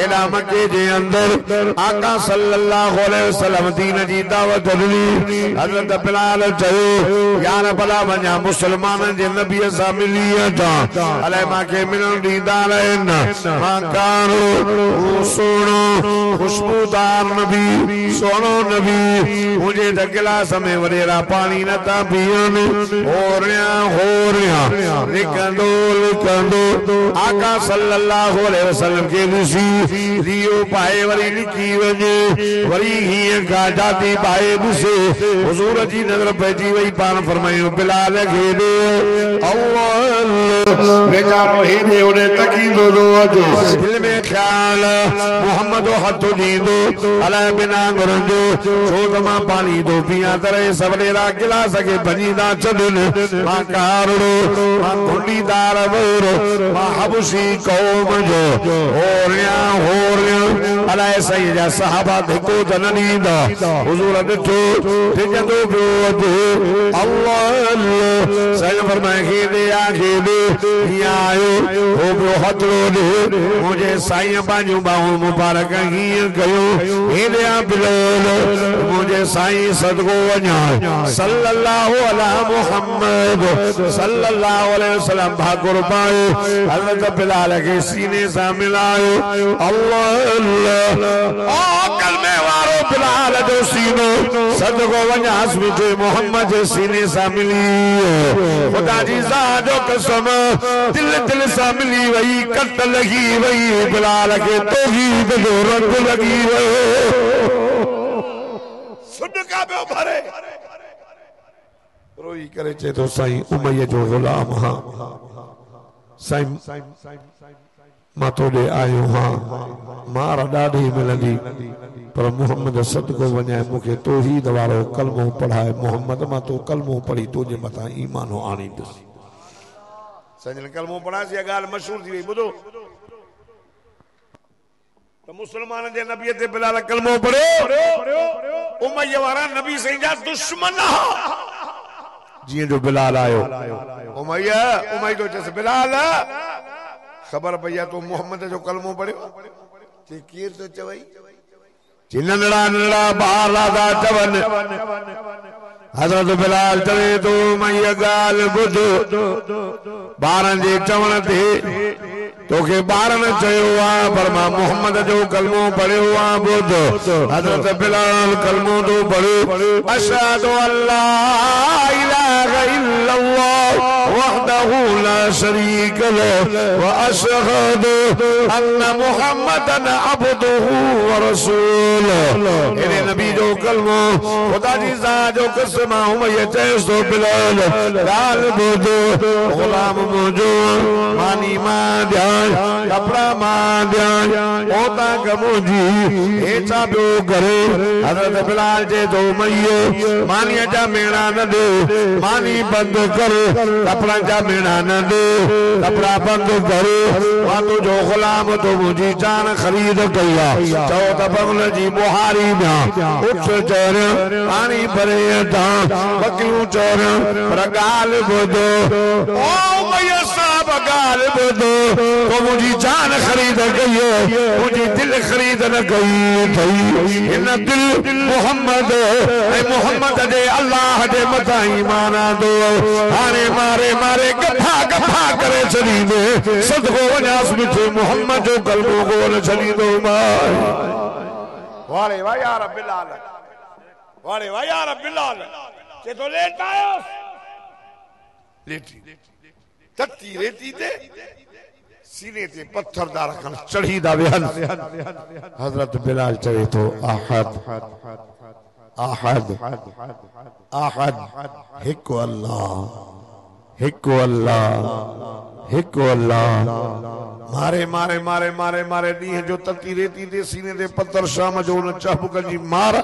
S1: एडा मक्के जे अंदर आका सल्लल्लाहु अलैहि वसल्लम दीन जी दावत हज़रत बिलाल चयो, यार भला वञा मुसलमाननि जे नबीअ सां मिली अचां, अलाए मांखे मिलण ॾींदा रहनि। मां कारो सुहिणो खुशबूदार नबी, सुहिणो नबी, मुंहिंजे त गिलास में वॾेरा पानी नथा पीअनि, होरियां लिकंदो लिकंदो आका सल्लल्लाहु अलैहि वसल्लम खे ॾिसी रियो पाए वरी लिकी वञे, वरी हीअं का जाती पाए ॾिसे, हुजूर जी नज़र पइजी वई, पाण फरमायो बिलाल खे ॾे। अल्लाह बेचारो हेॾे होॾे तकींदो थो अचे, दिलि में ख़्याल मोहम्मद हथ ॾींदो, अलाए बिना घुरनि जो, छो त मां पानी थो पियां, तरह सवडेरा गिलास खे भञींदा छॾनि। मां कारो, मां घुंडीदार वोरो, मां हबशी कौम जो, होरियां अलाए सही जा सहाबा धिको त न ॾींदा। हुजूर ॾिठो टिजंदो पियो अचे, अल्लाह सही फरमाए खे ॾे हीअं आयो, हो पियो हथड़ो ॾे, मुंहिंजे साईं पंहिंजूं ॿाहूं मुबारक हीअं कयो, हेॾे आ बिलाल मुंहिंजे साईं सदको वञा, सल्लल्लाहु अला मुहम्मद सल्लल्लाहु अलैहि वसल्लम भाकुर पायो, हज़रत बिलाल खे सीने सां मिलायो। अल्लाह कलमे वारो बिलाल जो सीनो सदको वञास मिठे मोहम्मद जे सीने सां मिली, खुदा जी ज़ात जो कसम दिल दिल सां मिली वई, कट लगी वई, बिलाल खे तौहीद जो रंग लगी वियो, सुडका पियो भरे, रोई करे चए थो साईं उमैया जो गुलाम, हां साईं मां तोड़े आयो, हां मार ॾाढी मिलंदी, पर मोहम्मद सदको वञाए मूंखे तौहीद वारो कलमो पढ़ाए, मोहम्मद मां तो कलमो पढ़ी तुंहिंजे मथां ईमानो आणींदुसि। संजन कलमो पढ़ासीं, ॻाल्हि मशहूर थी वई। ॿुधो त मुसलमान जे नबीअ ते बिलाल कलमो पढ़ियो, उमैया वारा नबी साईं जा दुश्मन जीअं जो बिलाल आयो, उमैया तो चयसि बिलाल ख़बर पई आहे तूं मोहम्मद जो कलमो पढ़ियो, चई केर तो चवई, चई नंढड़ा नंढड़ा ॿार था चवनि। हज़रत बिलाल चवे थो उमैया ॻाल्हि ॿुध, ॿारनि जे चवण ते तोखे ॿारनि चयो आहे, पर मां मोहम्मद जो कलमो पढ़ियो आहे, ॿुध। हज़रत बिलाल कलमो थो पढ़े, अशहदु अल्ला इलाहा इल्लल्लाह वहदहु ला शरीक लहु व अशहदु अन्न मुहम्मदन अब्दुहु व रसूलुहु। नबी जो कलमो खुदा जी सा जो कसम उमैया चेस तो बिलाल गाल बुदो गुलाम मुझो मानी मां ध्यान कपड़ा मां ध्यान ओता कमुजी हेचा बियो करे हजरत बिलाल जे तो उमैया मानी जा मेणा न दे मानी बंद कर कपड़ा जा मेणा न दे कपड़ा बंद कर वा तो जो गुलाम तो मुझी जान खरीद गया चौथ बगल जी बुहारी में उठ चर पानी भरे था बकरियों चर गाल बुदो ओ मैया साहब गाल बुदो तो मुझी जान खरीद गई मुझी दिल खरीद न गई थई इन दिल मोहम्मद मोहम्मद दे अल्लाह दे मथा ईमान दो हाने मारे मारे गफा गफा करे छड़ी दे सदको वनास मिठे मोहम्मद जो कलमो को न छड़ी दो वाले वाह यार बिलाल वाले वाह यार बिलाल के तो लेटा आयो लेटी तत्ती रेती ते सीने ते पत्थर दा रखन चढ़ी दा वेहन हजरत बिलाल चवे तो अहद अहद अहद हिकु अल्लाह हिकु अल्लाह हिकु अल्लाह मारे मारे मारे मारे मारे दी जो तत्ती रेती दे सीने दे पत्थर शाम जो न चाबुक जी मार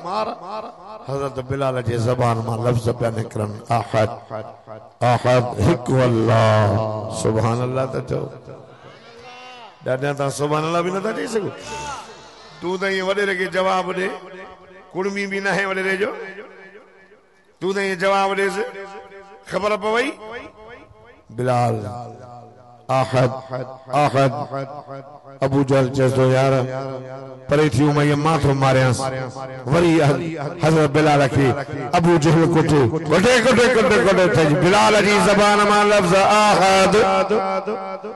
S1: हजरत बिलाल जे ज़बान मां लफ्ज़ पे निकरन अहद अहद हिकु अल्लाह सुभान अल्लाह त चो दादा ता सुभान अल्लाह भी न था चई सको तू त ये वडेरे के जवाब दे कुड़मी भी ना है वडेरे जो तू त ये जवाब दे से खबर पवई बिलाल अहद अहद अबू जहल चेस्तो यार परे थी उमैया माथो मारियांस वरी हजरत बिलाल के अबू जहल कोटे कोटे कोटे कोटे कोटे थे बिलाल जी ज़बान मां लफ्ज़ अहद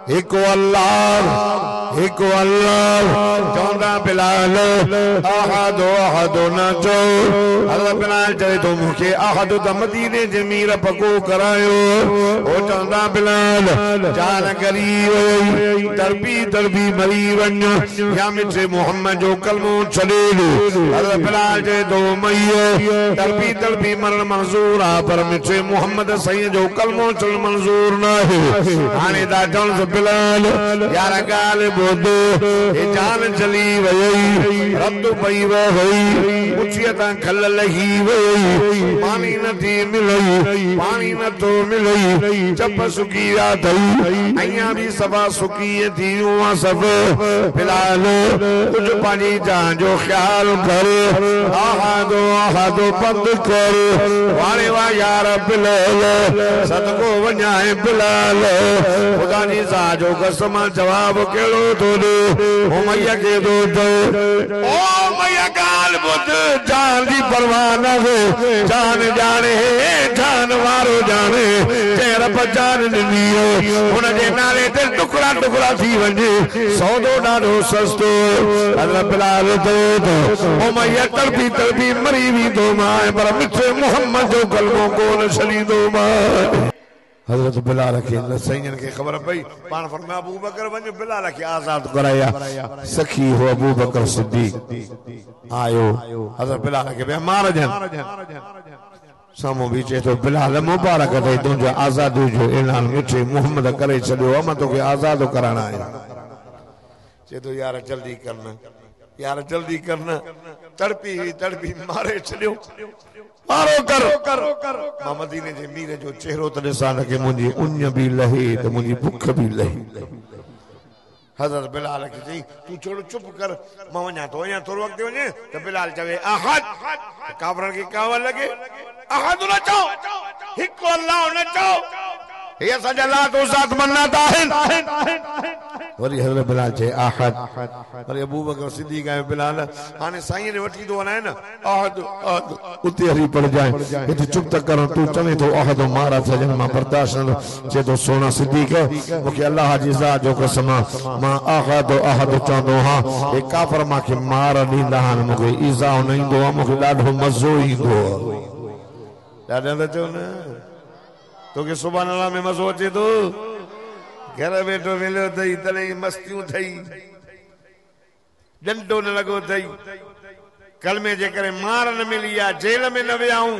S1: हिकु अल्लाह चौंदा बिलाल अहद अहद न चो हजरत बिलाल चवे तो मुखे अहद द मदीने जे मीर पको करायो ओ चौंदा बिलाल जान करी तरबी तरबी मरी वन या मिठे मोहम्मद जो कलमो छड़े लो हजरत बिलाल जे दो मैया तरबी तरबी मरण मंजूर आ पर मिठे मोहम्मद सही जो कलमो चल मंजूर ना है हाने दा जन बिलाल यार गाल बोदो ए जान चली वई रब पई वई उचियता खल लही वई पानी न थी मिलई पानी न तो मिलई चप सुकिया थई अया भी सभा सुकी थी हुआ सब बिलाल कुछ पानी जान जो ख्याल कर आहादो बंद कर वाले वा यार बिलाल सदको वञाए बिलाल खुदा जी सा जो कसम जवाब केड़ो तो दे उमैया के दो ओ मैया गाल बुध जान दी परवाह न हो जान जाने जान वारो जाने तेरा जान ॾिनी हुन जे नाले ते टुकड़ा टुकड़ा थी वञे सौदो ॾाढो सस्तो हज़रत बिलाल तो उमैया तड़पी तड़पी मरी वेंदो मां पर मिठे मोहम्मद जो कलमो कोन छॾींदो मां हजरत बिलाल के सईन के खबर पई पान फरमाया अबू बकर वञ बिलाल के आजाद कराया सखी हो अबू बकर सिद्दीक आयो हजरत बिलाल के बे मार जन सामो भी चे तो बिलाल मुबारक दे तुझे आजादी जो ऐलान मिठे मोहम्मद करे छड़ियो मैं तो के आजाद कराना है चे तो यार जल्दी करना तड़पी तड़पी मारे छड़ियो मारो कर मदीने जे मीर जो चेहरो त ॾिसां के मुंहिंजी उञ भी लहे त मुंहिंजी भुख भी लहे हजरत बिलाल के चई तू छोड़ चुप कर मां वञा तो अञा थोरो अॻिते वञे त बिलाल चवे अहद काफरन खे कावा लगे अहद न चओ हिकु अल्लाह न चओ हे असांजा लात उसात मन्नत आहिनि वरी हजरत बिलाल चे अहद वरी अबू बकर सिद्दीक आए बिलाल हाने साईं ने वठी दो वञाए न अहद उते हरी पड़ जाए इते चुप तक कर तू चवे तो अहद मारा सजन मां बर्दाश्त न चे तो सोना सिद्दीक मुखे अल्लाह जी ज़ात जो कसम मां अहद चवंदो हां हे काफर मां के मार ॾींदा आहिनि मूंखे ईज़ा न ईंदो आहे मूंखे ॾाढो मज़ो ईंदो आहे ॾाढा त चओ न तोखे सुभान अल्लाह में मज़ो अचे थो घर वेठो मिलियो अथई तॾहिं मस्तियूं थई डंडो न लॻो अथई कलमे जे करे मार न मिली आहे, जेल में न वियाऊं,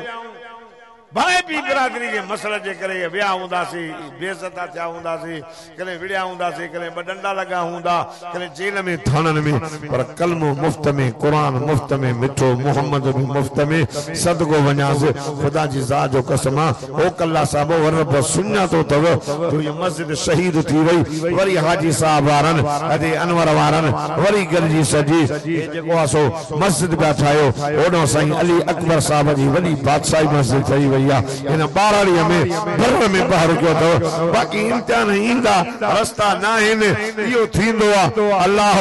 S1: भाई भी बिरादरी के मसले जे करे विया हूंदासी, बेइज्जता थिया हूंदासी, कने विड़िया हूंदासी, कने ब डंडा लगा हूंदा, कने जेल में थानन में, पर कलमो मुफ्त में, कुरान मुफ्त में, मिठो मोहम्मद भी मुफ्त में, सदको वञास खुदा जी ज़ात जो कसम ओ कल्ला साहब वर सुन्ना तो तव तो ये मस्जिद शहीद थी वई, वरी हाजी साहब वारन अदे अनवर वारन वरी गलजी सजी ये जेको आसो मस्जिद पिया ठायो ओडो साईं अली अकबर साहब जी वॾी बादशाही मस्जिद ठही वई इन 12 में भर में बाहर क्यों तो बाकी इम्तिहान ईंदा रास्ता ना आहिनि, इहो थींदो आहे अल्लाह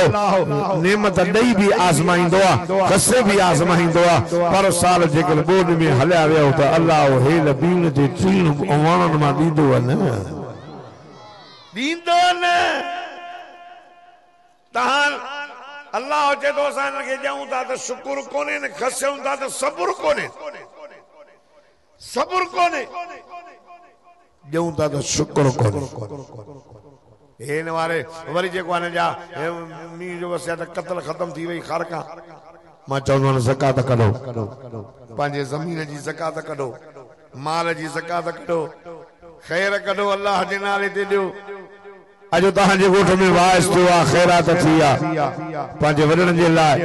S1: नेमत ॾेई भी आज़माईंदो आहे, खसे भी आज़माईंदो आहे, पर साल जेकर बोर्ड में हलिया वियो त अल्लाह हेल बीन जे चीन वणन मां ॾींदो न तहां अल्लाह चए थो असां हिनखे ॾियूं था त शुकुर कोन्हे न खसियूं था त सबुर कोन्हे, सब्र कोने ॾियूं था त शुक्र कोने। हिन वारे वरी जेको आहे जा मींहं जो वसिया त कत्ल ख़त्म थी वई खारका, मां चवंदो आहियां ज़कात कढो, पंहिंजे ज़मीन जी ज़कात कढो, माल जी ज़कात कढो, ख़ैर कढो, अल्लाह जे नाले ते ॾियो। अॼु तव्हांजे ॻोठ में वाइस थियो आहे, ख़ैरात थी आहे पंहिंजे वॾनि जे लाइ,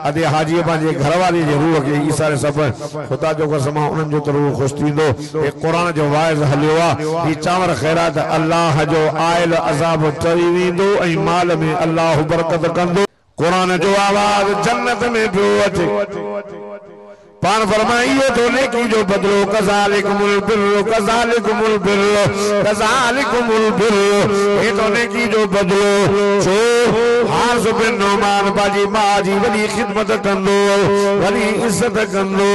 S1: अदे हाजीअ पंहिंजे घरवारी जे रूह खे ईसारे सभु ख़ुदा जो कसम उन्हनि जो त रूह ख़ुशि थींदो। हे क़ुरान जो वाइस हलियो आहे, ही चांवर ख़ैरात अल्लाह जो आयल अज़ाब टरी वेंदो ऐं माल में अल्लाह बरकत कंदो। क़ुरान जो आवाज़ जन्नत में पियो अचे, पान फरमाइयो तो नेकी जो बदलो कज़ालिकुमुल बिर्रु कज़ालिकुमुल बिर्रु कज़ालिकुमुल बिर्रु, ये तो नेकी जो बदलो छो हारिस बिन नौमान बाजी मां जी वॾी ख़िदमत कंदो, वॾी इज़त कंदो।